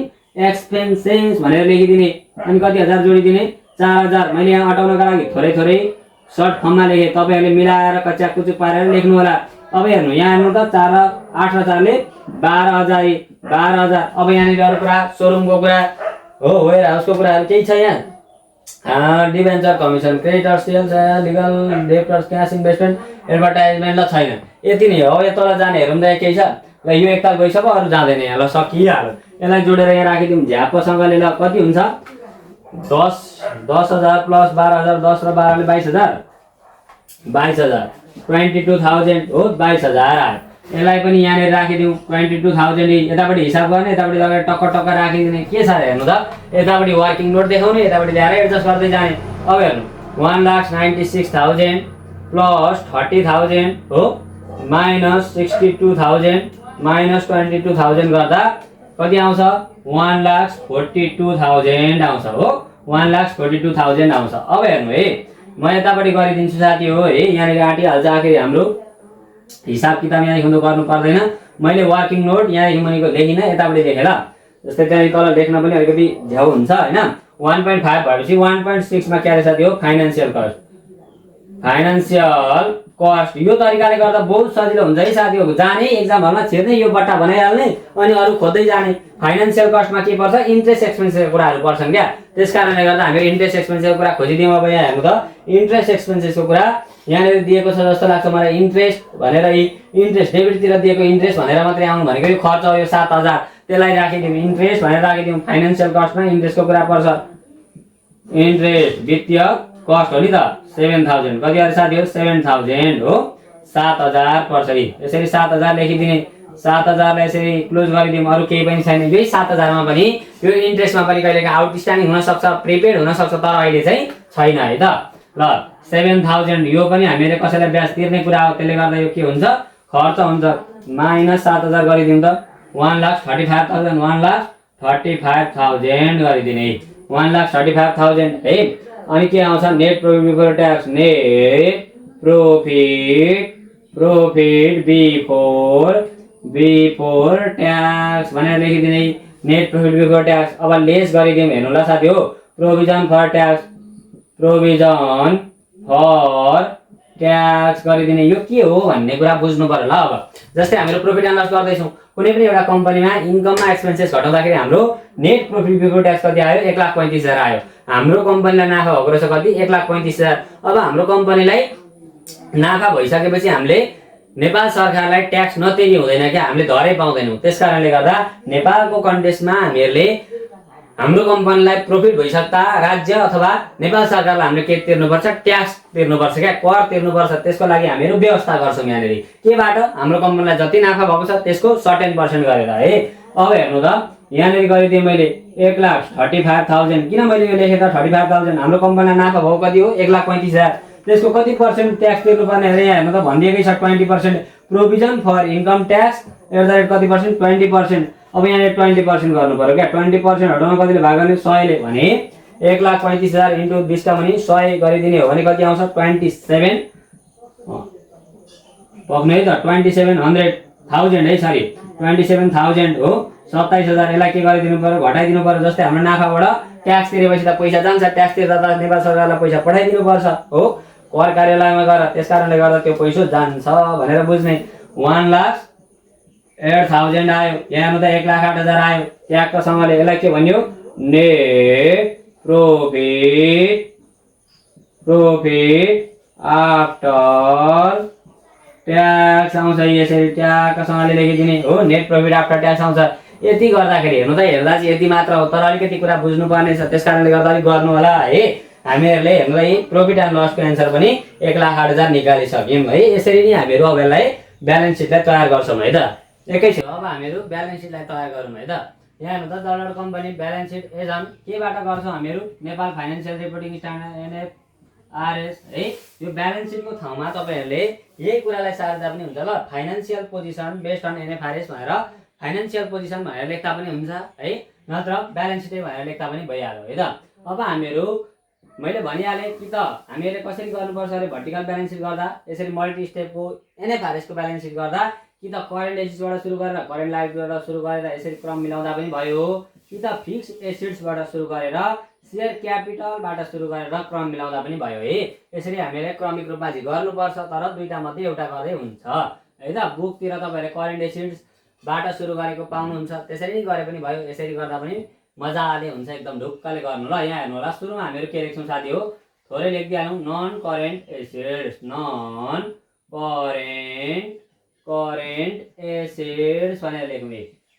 एक्सपेन्सेस भनेर लेखिदिने अनि कति हजार जोडिदिने 4,000 मैले यहाँ अटाउनका लागि थोरै सर्ट फर्ममा लेखेँ तपाईहरुले मिलाएर कच्चा कुचुक पारेर लेख्नु होला। अब हेर्नु यहाँ हेर्नु त 4 8 र 4 ले 12,000 अब यहाँनिर अरु कुरा सोरुमको कुरा हो वेयर हाउसको कुराहरु केही छ यहाँ debenture commission creditor sales legal debtors cash investment advertisement ल छैन यति नै हो। यो तल जाने हेरौँ त केही छ ल यो एकताल गइसक्यो अरु जाँदैन यहाँ ल सकिहाल्यो यसलाई जोडेर यहाँ राखिदिउँ झ्यापसँगले ल कति हुन्छ 10,000 प्लस 12,000 10 र 12 ले 22,000 22,000 हो 22,000 आयो। यसलाई पनि यहाँनिर राखिदिउँ 22,000 यतापट्टि हिसाब गर्ने यतापट्टि लगेर टक्क राखिदिने के छ हेर्नु त यतापट्टि वर्किङ नोट देखाउने यतापट्टि ल्याएर एडजस्ट गर्दै जाने। अब हेर्नु 1,96,000 प्लस 30,000 हो माइनस 62,000 माइनस 22,000 गर्दा कति आउँछ 1,42,000 आउँछ हो 1,42,000 आउँछ। अब हेर्नु है म यतापट्टि गरिदिन्छु साथी हो है यहाँनिर आँटिहाल्छ आखिर हाम्रो हिसाब किताब यहाँदेखि गर्नु पर्दैन। मैले वर्किङ नोट यहाँदेखि मुनिको लेखिन यतापट्टि लेखेँ ल जस्तै त्यहाँ तल लेख्न पनि अलिकति झ्याउ हुन्छ हैन 1.5 भएपछि 1.6 मा के अरे साथी हो फाइनान्शियल कस्ट यो तरिकाले गर्दा बहुत सजिलो हुन्छ है साथी हो जाने एक्जाम हलमा छिर्ने यो बट्टा बनाइहाल्ने अनि अरु खोज्दै जाने। फाइनान्शियल कस्टमा के पर्छ इन्ट्रेस्ट एक्सपेन्सेसको कुराहरु पर्छन् क्या त्यसकारणले गर्दा हामी इन्ट्रेस्ट एक्सपेन्सेसको कुरा खोजिदियौँ। अब यहाँ हेर्नु त इन्ट्रेस्ट एक्सपेन्सेसको कुरा यहाँनिर दिएको छ जस्तो लाग्छ मलाई इन्ट्रेस्ट भनेर इन्ट्रेस्ट डेबिटतिर दिएको इन्ट्रेस्ट भनेर मात्रै आउनु भनेको यो खर्च हो यो 7,000 त्यसलाई राखिदिउँ इन्ट्रेस्ट भनेर राखिदिउँ। फाइनान्शियल कस्टमा इन्ट्रेस्टको कुरा पर्छ इन्ट्रेस्ट वित्तीय कस्ट हो नि त 7,000 कति आयो साथी हो 7,000 हो 7,000 पर्छ यसरी 7,000 लेखिदिने 7,000 लाई यसरी क्लोज गरिदिउँ अरु केही पनि छैन। यही 7,000 मा पनि यो इन्ट्रेस्टमा पनि कहिलेका आउटस्ट्यान्डिङ हुन सक्छ प्रिपेड हुन सक्छ तर अहिले चाहिँ छैन है त ल 7,000 यो पनि हामीले कसैलाई ब्याज तिर्ने कुरा हो त्यसले गर्दा यो के हुन्छ खर्च हुन्छ माइनस 7,000 गरिदिउँ त 1,35,000 गरिदिने 1,35,000 है। अनि के आउँछ net profit before tax profit before tax भनेर लेखिदिने नेट प्रॉफिट बिफोर ट्याक्स। अब लेस गरिदिउँ हेर्नु ल साथी हो प्रोभिजन फर ट्याक्स गरिदिने यो के हो भन्ने कुरा बुझ्नु पर्यो ल। अब जस्तै हामीले प्रॉफिट एन्ड लस गर्दैछौँ कुनै पनि एउटा कम्पनीमा इन्कममा एक्सपेन्सेस घटाउँदाखेरि हाम्रो नेट प्रॉफिट बिफोर ट्याक्स कति आयो 1,35,000 आयो। हाम्रो कम्पनीलाई नाफा भएको रहेछ कति 1,35,000। अब हाम्रो कम्पनीलाई नाफा भइसकेपछि हामीले नेपाल सरकारलाई ट्याक्स नतिर्ने हुँदैन क्या हामीले धरै पाउँदैनौँ। त्यसकारणले गर्दा नेपालको कन्टेक्स्टमा हामीहरूले हाम्रो कम्पनीलाई प्रफिट भइसक्दा राज्य अथवा नेपाल सरकारलाई हामीले के तिर्नुपर्छ, ट्याक्स तिर्नुपर्छ क्या, कर तिर्नुपर्छ। त्यसको लागि हामीहरू व्यवस्था गर्छौँ यहाँनिर केबाट, हाम्रो कम्पनीलाई जति नाफा भएको छ त्यसको 17% गरेर है। अब हेर्नु त यहाँनिर गरिदिएँ मैले 1,35,000। किन मैले यो लेखेको 35,000? हाम्रो कम्पनीलाई नाफा भएको कति हो? 1,35,000। त्यसको कति पर्सेन्ट ट्याक्स तिर्नुपर्ने अरे यहाँ हेर्नु त भनिदिएकै छ 20%। प्रोभिजन फर इन्कम ट्याक्स @ कति पर्सेन्ट? 20%। अब यहाँनिर 20% गर्नु पर्यो क्या। 20% हटाउन कतिले भाग गर्ने? 100ले। भने 1,35,000 × 20 का भने 100 गरिदिने हो भने कति आउँछ? 27 पक्नु है त, 2700,000 है, सरी 27,000 हो। 27,000 यसलाई के गरिदिनु पर्यो? घटाइदिनु पर्यो। जस्तै हाम्रो नाफाबाट ट्याक्स तिरेपछि त पैसा जान्छ, ट्याक्स तिर्दा त नेपाल सरकारलाई पैसा पठाइदिनु पर्छ हो, कर कार्यालयमा गएर। त्यसकारणले गर्दा त्यो पैसा जान्छ भनेर बुझ्ने। 1,08,000 आयो। यहाँ हेर्नु त 1,08,000 आयो। ट्याक्कसँगले यसलाई के भन्यो? नेट प्रॉफिट आफ्टर ट्याक्स आउँछ। यसरी ट्याक्कसँगले लेखिदिने हो, नेट प्रॉफिट आफ्टर ट्याक्स आउँछ। यति गर्दाखेरि हेर्नु त, हेर्दा चाहिँ यति मात्र हो, तर अलिकति कुरा बुझ्नुपर्ने छ। त्यसकारणले गर्दा अलिक गर्नु होला है। हामीहरूले हेर्नुलाई प्रॉफिट एन्ड लसको एन्सर पनि 1,08,000 निकालिसक्यौँ है। यसरी नै हामीहरू अब यसलाई ब्यालेन्स सिटलाई तयार गर्छौँ है त। एकैछिन अब हामीहरू ब्यालेन्स सिटलाई तयार गरौँ है त। यहाँ हेर्नु त डलर कम्पनी ब्यालेन्स सिट एजन केबाट गर्छौँ हामीहरू? Nepal financial reporting standard NFRS है। यो ब्यालेन्स सिटको ठाउँमा तपाईँहरूले यही कुरालाई सार्दा पनि हुन्छ ल। Financial position based on NFRS भनेर फाइनेन्सियल पोजिसन भनेर लेख्दा पनि हुन्छ है, नत्र ब्यालेन्स सिटै भनेर लेख्दा पनि भइहाल्यो है त। अब हामीहरू मैले भनिहालेँ कि त हामीहरूले कसरी गर्नुपर्छ अरे भर्टिकल ब्यालेन्स सिट गर्दा, यसरी मल्टी स्टेपको NFRS को ब्यालेन्स सिट गर्दा कि त करेन्ट एसेट्सबाट सुरु गरेर करेन्ट लायबिलिटीबाट सुरु गरेर यसरी क्रम मिलाउँदा पनि भयो, कि त फिक्स एसेट्सबाट सुरु गरेर शेयर क्यापिटलबाट सुरु गरेर क्रम मिलाउँदा पनि भयो है। यसरी हामीले क्रमिक रूपमा चाहिँ गर्नुपर्छ, तर दुईटा मध्ये एउटा गर्दै हुन्छ है त। बुकतिर तपाईँहरूले करेन्ट एसेट्सबाट सुरु गरेको पाउनुहुन्छ, त्यसरी नै गरे पनि भयो। यसरी गर्दा पनि मजाले हुन्छ, एकदम ढुक्कले गर्नु ल। यहाँ हेर्नु होला, सुरुमा हामीहरू के लेख्छौँ साथी हो, थोरै लेखिदिइहालौँ। Non current assets, non current assets भनेर लेखौँ।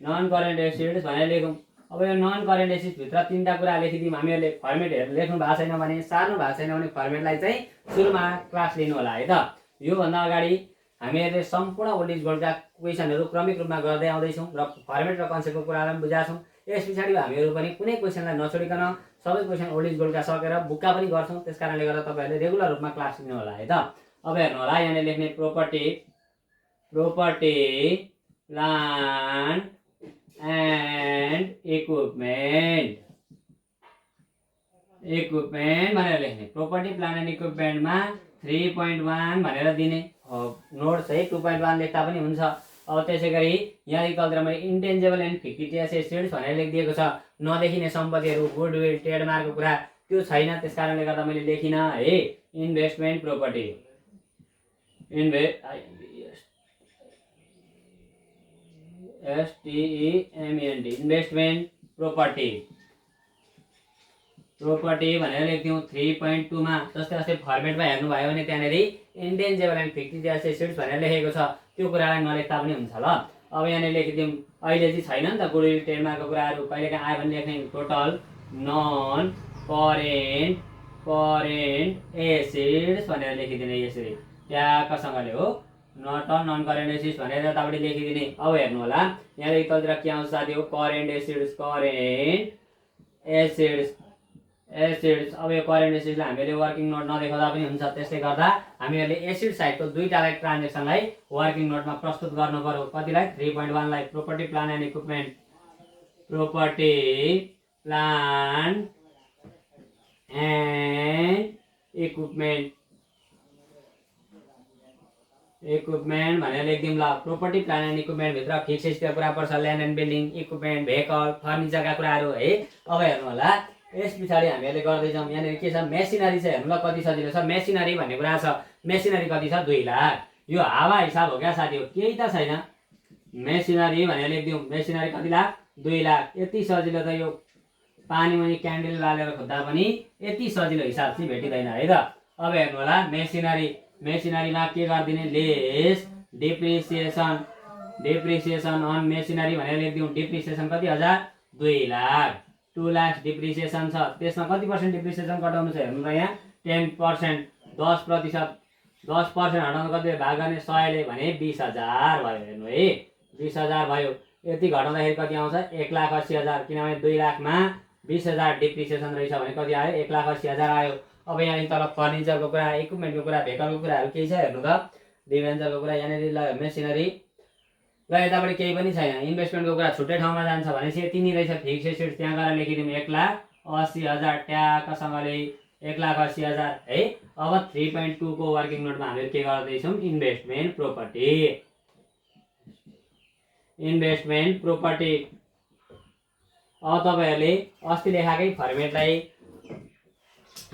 नन करेन्ट एसेट्स भनेर लेखौँ। अब यो नन करेन्ट एसेट्स भित्र तीनटा कुरा लेखिदिउँ। हामीहरूले फर्मेटहरू लेख्नु भएको छैन भने, सार्नु भएको छैन भने फर्मेटलाई चाहिँ सुरुमा क्लास लिनु होला है त। योभन्दा अगाडि हामीहरूले सम्पूर्ण ओल्ड इज गोल्डका क्वेसनहरू क्रमिक रूपमा गर्दै आउँदैछौँ र फर्मेट र कन्सेप्टको कुरालाई पनि बुझाएको छौँ। यस पछाडि हामीहरू पनि कुनै क्वेसनलाई नछोडिकन सबै क्वेसन ओल्ड इज गोल्डका सकेर बुकका पनि गर्छौँ। त्यस कारणले गर्दा तपाईँहरूले रेगुलर रूपमा क्लास लिनु होला है त। अब हेर्नु होला, यहाँनिर लेख्ने प्रोपर्टी प्लान्ट एन्ड इक्विपमेन्ट भनेर लेख्ने। प्रोपर्टी प्लान्ट एन्ड इक्विपमेन्टमा 3.1 भनेर दिने। नोट्स है 2.1 लेख्दा पनि हुन्छ। अब त्यसै गरी यहाँ तलतिर मैले इन्टेन्जेबल एन्ड फिक्टिटियस एसेट्स भनेर लेखिदिएको छ। नदेखिने सम्पत्तिहरू, गुडविल, ट्रेडमार्कको कुरा त्यो छैन, त्यस कारणले गर्दा मैले लेखिनँ है। इन्भेस्टमेन्ट प्रोपर्टी, इन्भेस्टमेन्ट प्रोपर्टी भनेर लेख्थ्यौँ 3.2 मा। जस्तै फर्मेटमा हेर्नुभयो भने त्यहाँनिर इन्टेन्जेबल एन्ड फिक्टिटियस एसेट्स भनेर लेखेको छ, त्यो कुरालाई नलेख्दा पनि हुन्छ ल। अब यहाँनिर लेखिदिउँ, अहिले चाहिँ छैन नि त गुडविल ट्रेडमार्कको कुराहरू, कहिलेकाहीँ आयो भने लेख्ने। टोटल नन करेन्ट एसेट्स भनेर लेखिदिने यसरी ट्याक्कसँगले हो। टोटल नन करेन्ट एसेट्स भनेर यतापट्टि लेखिदिने। अब हेर्नु होला, यहाँ तलतिर के आउँछ साथी हो? Current assets. अब यो करेन्ट एसेट्सलाई हामीले वर्किङ नोट नदेखाउँदा पनि हुन्छ। त्यसले गर्दा हामीहरूले एसेट साइडको दुईटालाई ट्रान्जेक्सनलाई वर्किङ नोटमा प्रस्तुत गर्नु पर्यो। कतिलाई? 3.1 लाई प्रोपर्टी प्लान एन्ड इक्विपमेन्ट भनेर लेखिदिउँ ल। प्रोपर्टी प्लान एन्ड इक्विपमेन्ट भित्र फिक्स एसेटको कुरा पर्छ, land and building, equipment, vehicle, फर्निचरका कुराहरू है। अब हेर्नु होला, यस पछाडि हामीहरूले गर्दैछौँ। यहाँनिर के छ? मेसिनरी छ। हेर्नु ल कति सजिलो छ। मेसिनरी भन्ने कुरा छ। मेसिनरी कति छ? 2 लाख। यो हावा हिसाब हो क्या साथी हो, केही त छैन। मेसिनरी भनेर लेखिदिउँ। मेसिनरी कति लाख? 2 लाख। यति सजिलो त यो पानीमुनि क्यान्डल बालेर खोज्दा पनि यति सजिलो हिसाब चाहिँ भेटिँदैन है त। अब हेर्नु होला, मेसिनरीमा के गरिदिने? लेस डिप्रिसिएसन अन मेसिनरी भनेर लेखिदिउँ। डिप्रिसिएसन कति? 2 लाख। 2 लाख डिप्रिसिएसन छ, त्यसमा कति % डिप्रिसिएसन घटाउनु छ हेर्नु त यहाँ 10%, 10% 10% हटाउनु कति भाग गर्ने 100 ले भने 20,000 भयो। हेर्नु है 20,000 भयो। यति घटाउँदाखेरि कति आउँछ 1,80,000, किनभने 2 लाखमा 20,000 डिप्रिसिएसन रहेछ भने कति आयो 1,80,000 आयो। अब यहाँ तल फर्निचरको कुरा, इक्विपमेन्टको कुरा, भेकलको कुराहरू केही छ हेर्नु त, डिभेन्चरको कुरा यहाँनिर मेसिनरी ल यतापट्टि केही पनि छैन। इन्भेस्टमेन्टको कुरा छुट्टै ठाउँमा जान्छ भनेपछि यति नै रहेछ फिक्स एसेट्स, त्यहाँ गएर लेखिदिउँ 1,80,000 ट्याक्कसँगले 1,80,000 है। अब 3.2 को वर्किङ नोटमा हामीले के गर्दैछौँ इन्भेस्टमेन्ट प्रोपर्टी। इन्भेस्टमेन्ट प्रोपर्टी अब तपाईँहरूले अस्ति लेखाकै फर्मेटलाई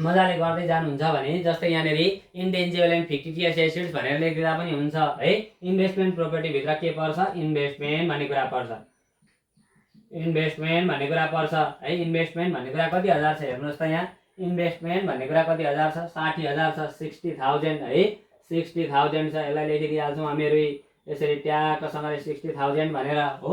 मजाले गर्दै जानुहुन्छ भने जस्तै यहाँनिर इन्टेन्जिबल एन्ड फिक्टिटियस एसेट्स भनेर लेख्दा पनि हुन्छ है। इन्भेस्टमेन्ट प्रोपर्टी भित्र के पर्छ इन्भेस्टमेन्ट भन्ने कुरा पर्छ, इन्भेस्टमेन्ट भन्ने कुरा पर्छ है। इन्भेस्टमेन्ट भन्ने कुरा कति हजार छ हेर्नुहोस् त, यहाँ इन्भेस्टमेन्ट भन्ने कुरा कति हजार छ 60,000 छ, 60,000 है 60,000 छ। यसलाई लेखिदिइहाल्छौँ हामीहरू यसरी ट्याक्कसँगले 60,000 भनेर हो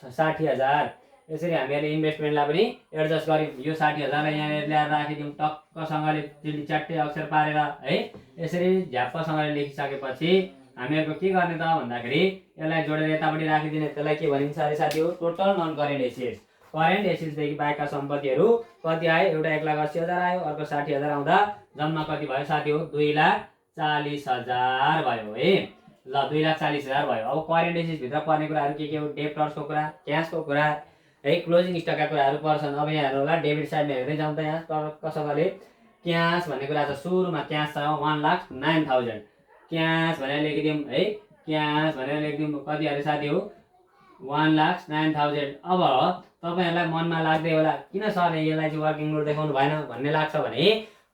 60,000। यसरी हामीहरूले इन्भेस्टमेन्टलाई पनि एडजस्ट गर्यौँ। यो 60,000 लाई यहाँ ल्याएर राखिदिउँ टक्कसँगले चिल्ली च्याट्टै अक्षर पारेर है। यसरी झ्याप्पसँगले लेखिसकेपछि हामीहरूको के गर्ने त भन्दाखेरि यसलाई जोडेर यतापट्टि राखिदिने, त्यसलाई के भनिन्छ अरे साथी हो total non current assets. Current एसेट्सदेखि बाहेकका सम्पत्तिहरू कति आयो, एउटा 1,80,000 आयो, अर्को 60,000 आउँदा जम्मा कति भयो साथी हो 2,40,000 भयो है। ल 2,40,000 भयो। अब करेन्ट एसेट्स भित्र पर्ने कुराहरू के हो डेप्टर्सको कुरा, क्यासको कुरा है, क्लोजिङ स्टकका कुराहरू पर्छन्। अब यहाँ हेर्नु होला डेबिट साइडमा हेर्दै जाउँ त, यहाँ कसैले क्यास भन्ने कुरा छ, सुरुमा क्यास छ 1,09,000 क्यास भनेर लेखिदिउँ है। क्यास भनेर लेखिदिउँ कति अरे साथी हो 1,09,000। अब तपाईँहरूलाई मनमा लाग्दै होला किन सरले यसलाई चाहिँ वर्किङ नोट देखाउनु भएन भन्ने लाग्छ भने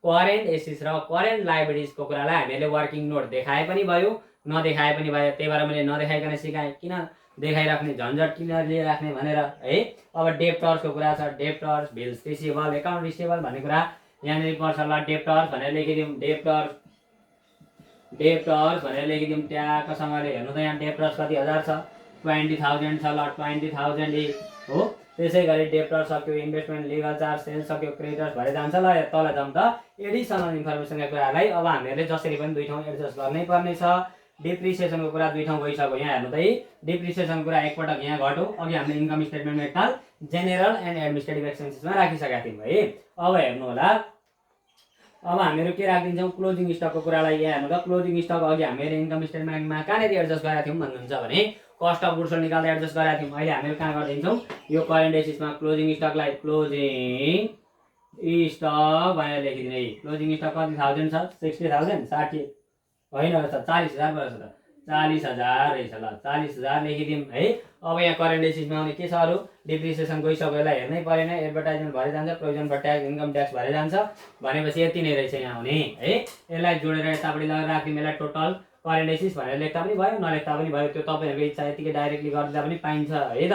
करेन्ट एसेट्स र करेन्ट लायबिलिटिजको कुरालाई हामीले वर्किङ नोट देखाए पनि भयो नदेखाए पनि भयो। त्यही भएर मैले नदेखाइकन सिकाएँ, किन देखाइराख्ने झन्झट किन लिइराख्ने भनेर है। अब डेप्टर्सको कुरा छ, debtors bills receivable account receivable भन्ने कुरा यहाँनिर पर्छ। ल डेप्टर्स भनेर लेखिदिउँ, डेप्टर्स भनेर लेखिदिउँ ट्याक्कसँगले। हेर्नु त यहाँ डेप्टर्स कति हजार छ 20,000 छ। ल 20,000 हो। त्यसै गरी डेप्टर सक्यो, इन्भेस्टमेन्ट लिगल चार्ज सेल्स सक्यो, क्रेडिटर्स भएर जान्छ। ल तल जाउँ त एडिसनल इन्फर्मेसनका कुरालाई अब हामीहरूले जसरी पनि दुई ठाउँ एडजस्ट गर्नै पर्ने छ। डिप्रिसिएसनको कुरा दुई ठाउँ गइसक्यो। यहाँ हेर्नु त डिप्रिसिएसनको कुरा एकपटक यहाँ घट्यो, अघि हामीले इन्कम स्टेटमेन्टमा एकताल जेनरल एन्ड एडमिनिस्ट्रेटिभ एक्सपेन्सेसमा राखिसकेका थियौँ है। अब हेर्नु होला अब हामीहरू के राखिदिन्छौँ क्लोजिङ स्टकको कुरालाई। यहाँ हेर्नु त क्लोजिङ स्टक अघि हामीले इन्कम स्टेटमेन्टमा कहाँनिर एडजस्ट गरेका थियौँ भन्नुहुन्छ भने कस्ट अफ गुड्स निकाल्दा एडजस्ट गरेका थियौँ। अहिले हामीहरू कहाँ गरिदिन्छौँ यो करेन्ट एसेट्समा क्लोजिङ स्टकलाई क्लोजिङ स्टक भनेर लेखिदिने। क्लोजिङ स्टक कति थाउजन्ड छ 60,000 60 होइन रहेछ 40,000 रहेछ त 40,000 रहेछ। ल 40,000 लेखिदिउँ है। अब यहाँ करेन्ट एसेट्समा आउने के छ अरू डिप्रिसिएसन गइसक्यो, यसलाई हेर्नै परेन, एडभर्टाइजमेन्ट भएर जान्छ, provision for tax income tax भएर जान्छ भनेपछि यति नै रहेछ यहाँ आउने है। यसलाई जोडेर यतापट्टि लगेर राखिदिउँ, यसलाई टोटल करेन्ट एसेट्स भनेर लेख्दा पनि भयो नलेख्दा पनि भयो, त्यो तपाईँहरूको इच्छा, यतिकै डाइरेक्टली गरिदिँदा पनि पाइन्छ है त।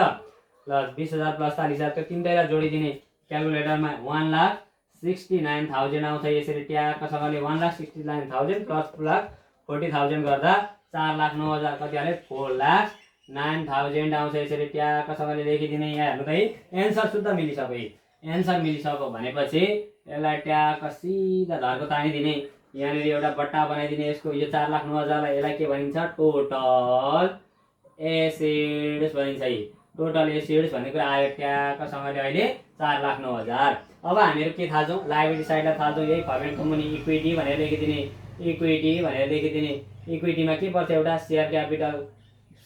ल 20,000 प्लस 40,000 त्यो तिनटैलाई जोडिदिने क्यालकुलेटरमा 1,69,000 आउँछ। यसरी ट्याक्कसँगले 1,69,000 प्लस 40,000 गर्दा 4,09,000 कति हाल्यो 4,09,000 आउँछ। यसरी ट्याक्कसँगले लेखिदिने। यहाँ हेर्नु त एन्सर शुद्ध मिलिसक्यो। एन्सर मिलिसक्यो भनेपछि यसलाई ट्याक्क सिधा धर्को तानिदिने, यहाँनिर एउटा बट्टा बनाइदिने यसको। यो 4,09,000 लाई यसलाई के भनिन्छ टोटल एसेट्स भनिन्छ। टोटल एसेट्स भन्ने कुरा आयो ट्याक्कसँगले अहिले 4,09,000। अब हामीहरू के थाल्छौँ लायबिलिटी साइडलाई थाल्छौँ, यही फर्मेटको मुनि इक्विटी भनेर लेखिदिने, इक्विटी भनेर लेखिदिने। इक्विटीमा के पर्छ एउटा सेयर क्यापिटल,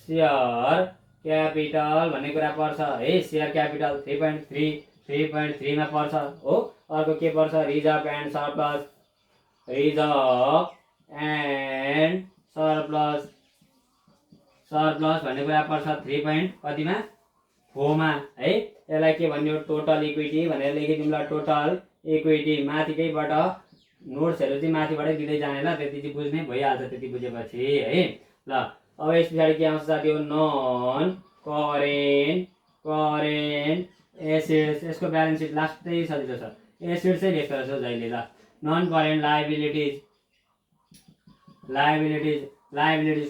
सेयर क्यापिटल भन्ने कुरा पर्छ है। सेयर क्यापिटल 3.3 मा पर्छ हो। अर्को के पर्छ reserve and surplus, reserve and surplus भन्ने कुरा पर्छ 3.4 मा है। यसलाई के भन्यो टोटल इक्विटी भनेर लेखिदिउँ। ल टोटल इक्विटी माथिकैबाट नोट्सहरू चाहिँ माथिबाटै दिँदै जाने, ल त्यति चाहिँ बुझ्नै भइहाल्छ त्यति बुझेपछि है। ल अब यस पछाडि के आउँछ साथी हो नन करेन्ट एसेट्स। यसको ब्यालेन्स सिट लास्टै सजिलो छ, एसेट्सै लेख्दो रहेछ जहिले। ल नन करेन्ट लायबिलिटिज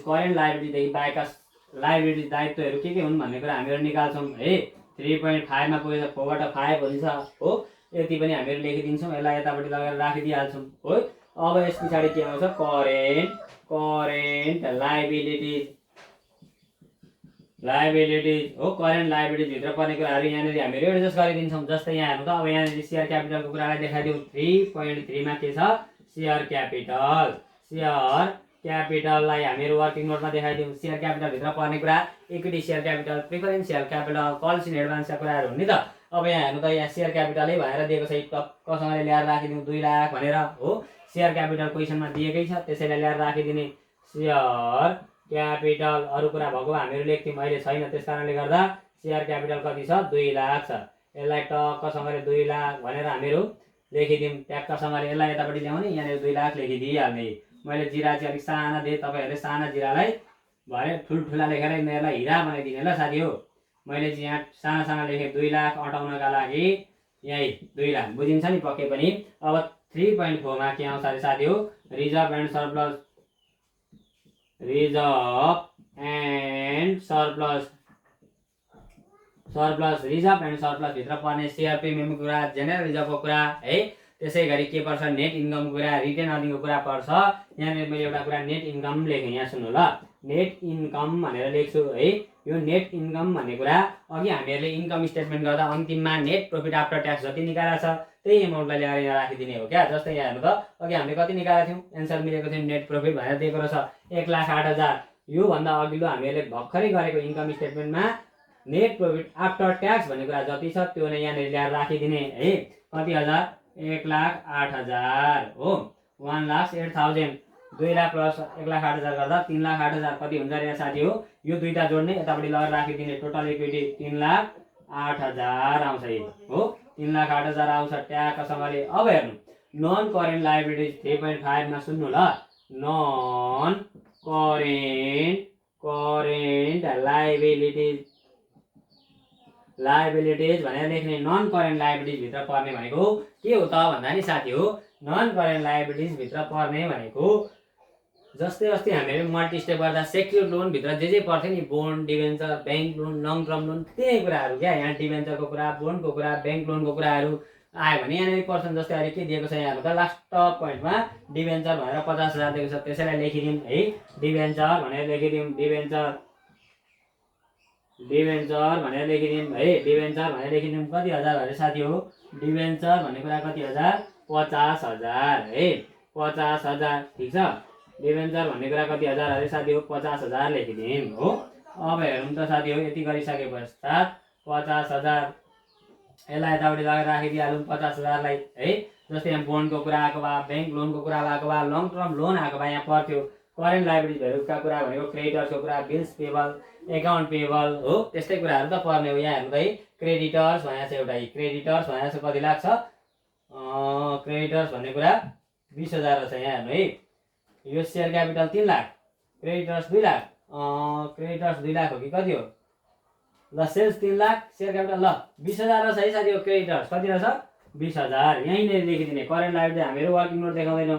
करेन्ट लायबिलिटीदेखि बाहेकका लायबिलिटी दायित्वहरू के हुन् भन्ने कुरा हामीहरू निकाल्छौँ है। 3.5 मा पुगेछ 4 बाट 5 हुन्छ हो। यति पनि हामीहरु लेखिदिन्छौँ। यसलाई यतापट्टि लगेर राखिदिइहाल्छौँ हो। अब यस पछाडि के आउँछ करेन्ट लायबिलिटिज हो। करेन्ट लायबिलिटिज भित्र पर्ने कुराहरु यहाँनेरि हामीहरु एडजस्ट गरिदिन्छौँ। जस्तै यहाँ हेर्नु त अब यहाँनेरि शेयर क्यापिटलको कुरालाई देखाइदिउँ। 3.3 मा के छ शेयर क्यापिटललाई हामीहरु वर्किङ नोटमा देखाइदिउँ। शेयर क्यापिटल भित्र पर्ने कुरा equity share capital, preferential capital, calls in एडभान्सका कुराहरु हुन् नि त। अब यहाँ हेर्नु त यहाँ शेयर क्यापिटलै भनेर दिएको छ। टक्कसँगले ल्याएर राखिदिउँ 2 लाख भनेर हो। शेयर क्यापिटल क्वेशनमा दिएकै छ, त्यसैले ल्याएर राखिदिने शेयर क्यापिटल। अरु कुरा भएको हामीहरु लेख्थ्यौँ, अहिले छैन, त्यसकारणले गर्दा शेयर क्यापिटल कति छ 2 लाख छ। यसलाई टक्कसँगले 2 लाख भनेर हामीहरु लेखिदिउँ। ट्याक्कसँगले यसलाई यतापट्टि ल्याउने, यहाँ 2 लाख लेखिदिइहाल्ने। मैले जिरा चाहिँ अलिक साना दिएँ, तपाईहरुले साना जिरालाई भरे ठुल्ठुला लेखेर यिनीहरूलाई हिरा बनाइदिने ल साथी हो। मैले चाहिँ यहाँ साना साना लेखेँ 2 लाख अटाउनका लागि यही 2 लाख बुझिन्छ नि पक्कै पनि। अब 3.4 मा के आउँछ अरे साथी हो रिजर्भ एन्ड सरप्लस भित्र पर्ने शेयर प्रिमियमको कुरा, जेनरल रिजर्भको कुरा है। त्यसै गरी के पर्छ नेट इन्कमको कुरा, रिटेन अर्निङको कुरा पर्छ। यहाँनिर मैले एउटा कुरा नेट इन्कम लेखेँ, यहाँ सुन्नु ल। नेट इन्कम भनेर लेख्छु है। यो नेट इन्कम भन्ने कुरा अघि हामीहरूले इन्कम स्टेटमेन्ट गर्दा अन्तिममा नेट प्रॉफिट आफ्टर ट्याक्स जति निकालेको छ त्यही एमाउन्टलाई ल्याएर यहाँ राखिदिने हो क्या। जस्तै यहाँ हेर्नु त अघि हामीले कति निकालेको थियौँ, एन्सर मिलेको थियो नेट प्रॉफिट भनेर दिएको रहेछ 1,08,000। यो भन्दा अघिल्लो हामीले भर्खरै गरेको इन्कम स्टेटमेन्टमा नेट प्रॉफिट आफ्टर ट्याक्स भन्ने कुरा जति छ त्यो नै यहाँ ल्याएर राखिदिने है। कति हजार 1,08,000 हो। 1,08,000 2 लाख प्लस 1,08,000 गर्दा 3,08,000 कति हुन्छ रे साथी हो। यो दुईटा जोड्ने यतापट्टि लगेर राखिदिने। टोटल इक्विटी 3,08,000 आउँछ हो। 3,08,000 आउँछ ट्याक्कसँगले। अब हेर्नु नन करेन्ट लायबिलिटिज 3.5 मा सुन्नु ल। नन करेन्ट लायबिलिटिज भनेर लेख्ने। नन करेन्ट लायबिलिटिज भित्र पर्ने भनेको के हो त भन्दा नि साथी हो नन करेन्ट लायबिलिटिज भित्र पर्ने भनेको जस्तै अस्ति हामीले मल्टी स्टेप गर्दा सेक्युर्ड लोन भित्र जे पर्थ्यो नि bond, debenture, bank loan, long term loan त्यही कुराहरु क्या। यहाँ डिभेन्चरको कुरा, बोन्डको कुरा, बैंक लोनको कुराहरु आयो भने यहाँनिर पर्छन्। जस्तै अहिले के दिएको छ यहाँ त लास्ट पोइन्टमा डिभेन्चर भनेर 50,000 दिएको छ, त्यसैलाई लेखिदिउँ है। डिभेन्चर भनेर लेखिदिउँ। डिभेन्चर भनेर लेखिदिउँ है। डिभेन्चर भनेर लेखिदिउँ। कति हजार अरे साथी हो डिभेन्चर भन्ने कुरा कति हजार 50,000 है। 50,000 ठिक छ। डिभेन्चर भन्ने कुरा कति हजार अरे साथी हो 50,000 लेखिदिउँ हो। अब हेरौँ त साथी हो यति गरिसके पश्चात 50,000 यसलाई यतापट्टि लगेर राखिदिइहालौँ 50,000 लाई है। जस्तै यहाँ बोन्डको कुरा आएको भए, बैंक लोनको कुरा आएको भए, लङ टर्म लोन आएको भए यहाँ पर्थ्यो। करेन्ट लायबिलिटिजहरुका कुरा भनेको क्रेडिटर्सको कुरा, बिल्स पेबल, एकाउन्ट पेबल हो। त्यस्तै कुराहरु त पर्ने हो। यहाँ हेर्नु त है क्रेडिटर्स भनेको छ एउटा। क्रेडिटर्स भनेको कति लाग्छ क्रेडिटर्स भन्ने कुरा 20,000 छ। यहाँ हेर्नु है यो share capital 3 lakh, creditors 2 lakh, creditors 2 lakh हो कि कति हो ल। सेल्स 3 लाख, शेयर क्यापिटल ल 20,000 रहेछ है साथी हो। क्रेडिटर्स कति रहेछ 20,000 यहीँ नै लेखिदिने। करेन्ट लायबिलिटी हामीहरु वर्किङ नोट देखाउँदैनौँ।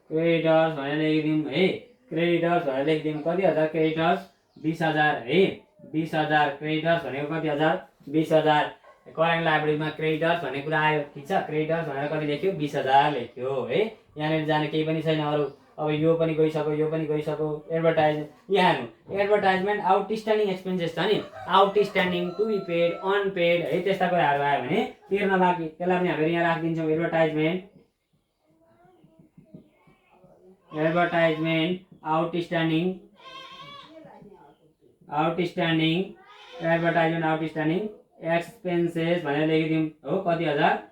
क्रेडिटर्स भनेर लेखिदिउँ है। क्रेडिटर्स भनेर लेखिदिउँ। कति हजार क्रेडिटर्स 20,000 है। 20,000 क्रेडिटर्स भनेको कति हजार 20,000। करेन्ट लायबिलिटीमा क्रेडिटर्स भन्ने कुरा आयो ठिक छ। क्रेडिटर्स भनेर कति लेख्यो 20,000 लेख्यो है। यहाँनिर जाने केही पनि छैन अरु। अब यो पनि गइसक्यो, यो पनि गइसक्यो। एडभर्टाइजमेन्ट यहाँ हेर्नु एडभर्टाइजमेन्ट आउटस्ट्यान्डिङ एक्सपेन्सेस छ नि, outstanding, to be paid, unpaid है त्यस्ता कुराहरु आयो भने तिर्न बाँकी त्यसलाई पनि हामीले यहाँ राखिदिन्छौँ। एडभर्टाइजमेन्ट आउटस्ट्यान्डिङ एक्सपेन्सेस भनेर लेखिदिउँ हो। कति हजार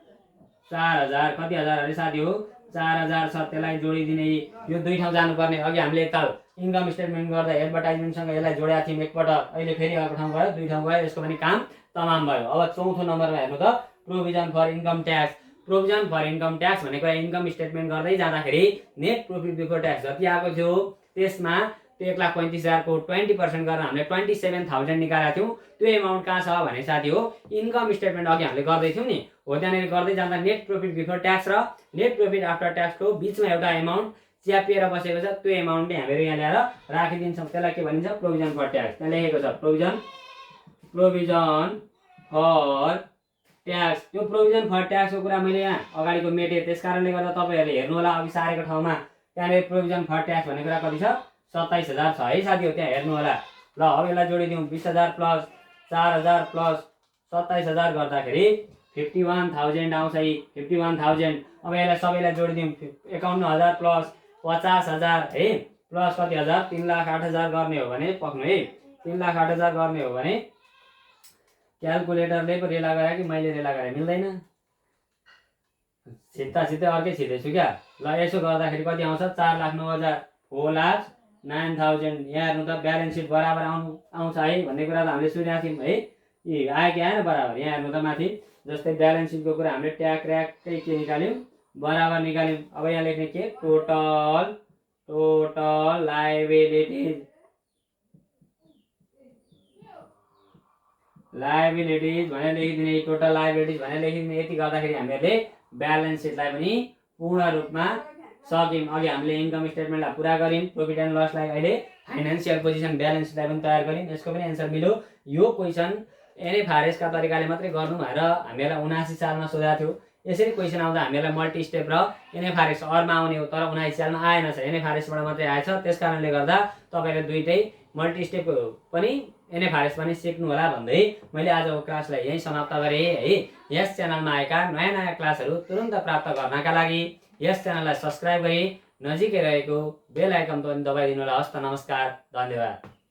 4,000 कति हजार अरे साथी हो 4,000 छ। त्यसलाई जोडिदिने। यो दुई ठाउँ जानुपर्ने। अघि हामीले एकताल इन्कम स्टेटमेन्ट गर्दा एडभर्टाइजमेन्टसँग यसलाई जोडेका थियौँ एकपल्ट, अहिले फेरि अर्को ठाउँ गयो, दुई ठाउँ गयो, यसको पनि काम तमाम भयो। अब चौथो नम्बरमा हेर्नु त provision for income tax. Provision for income tax भन्ने कुरा इन्कम स्टेटमेन्ट गर्दै जाँदाखेरि नेट प्रॉफिट बिफोर ट्याक्स जति आएको थियो त्यसमा त्यो 1,35,000 को 20% गरेर हामीले 27,000 निकालेका थियौँ। त्यो एमाउन्ट कहाँ छ भने साथी हो इन्कम स्टेटमेन्ट अघि हामीले गर्दै थियौँ नि हो, त्यहाँनिर गर्दै जाँदा नेट प्रॉफिट बिफोर ट्याक्स र नेट प्रॉफिट आफ्टर ट्याक्सको बिचमा एउटा एमाउन्ट च्यापिएर बसेको छ। त्यो एमाउन्टले हामीहरू यहाँ ल्याएर राखिदिन्छौँ। त्यसलाई के भनिन्छ प्रोभिजन फर ट्याक्स। त्यहाँ लेखेको छ प्रोभिजन फर ट्याक्स। त्यो प्रोभिजन फर ट्याक्सको कुरा मैले यहाँ अगाडिको मेटेँ, त्यस कारणले गर्दा तपाईँहरूले हेर्नु होला अघि सारेको ठाउँमा त्यहाँनिर प्रोभिजन फर ट्याक्स भन्ने कुरा कति छ 27,000 छ है साथी हो, त्यहाँ हेर्नु होला। ल अब यसलाई जोडिदिउँ 20,000 प्लस 4,000 प्लस 27,000 गर्दाखेरि 51,000 आउँछ है 51,000। अब यसलाई सबैलाई जोडिदिउँ 51,000 प्लस 50,000 है प्लस कति हजार 3,08,000 गर्ने हो भने पक्नु है 3,08,000 गर्ने हो भने क्यालकुलेटरले पो रेला गरे कि मैले रेला गरेँ मिल्दैन, छिट्टै अर्कै छिट्दैछु क्या। ल यसो गर्दाखेरि कति आउँछ 4,09,000 4,09,000। यहाँ हेर्नु त ब्यालेन्स सिट बराबर आउँछ है भन्ने कुरा त हामीले सुनेका थियौँ है, आयो कि आएन बराबर। यहाँ हेर्नु त माथि जस्तै ब्यालेन्स सिटको कुरा हामीले ट्याक र्याकै के निकाल्यौँ बराबर निकाल्यौँ। अब यहाँ लेख्ने के टोटल लायबिलिटिज भनेर लेखिदिने, टोटल लायबिलिटिज भनेर लेखिदिने। यति गर्दाखेरि हामीहरूले ब्यालेन्स सिटलाई पनि पूर्ण रूपमा सक्यौँ। अघि हामीले इन्कम स्टेटमेन्टलाई पुरा गऱ्यौँ, प्रॉफिट एन्ड लसलाई अहिले फाइनेन्सियल पोजिसन ब्यालेन्स सिटलाई पनि तयार गऱ्यौँ। यसको पनि एन्सर मिल्यो। यो क्वेसन एनएफआरएसका तरिकाले मात्रै गर्नु भनेर हामीहरूलाई 79 सालमा सोधेको थियो। यसरी क्वेसन आउँदा हामीहरूलाई मल्टी स्टेप र एनएफआरएस अरमा आउने हो, तर 79 सालमा आएन छ, एनएफआरएसबाट मात्रै आएछ। त्यस कारणले गर्दा तपाईँले दुइटै मल्टी स्टेप पनि एनएफआरएस पनि सिक्नु होला भन्दै मैले आजको क्लासलाई यहीँ समाप्त गरेँ है। यस च्यानलमा आएका नयाँ क्लासहरू तुरुन्त प्राप्त गर्नका लागि यस च्यानललाई सब्स्क्राइब गरी नजिकै रहेको बेल आइकन पनि दबाइदिनु होला। हस्त नमस्कार, धन्यवाद।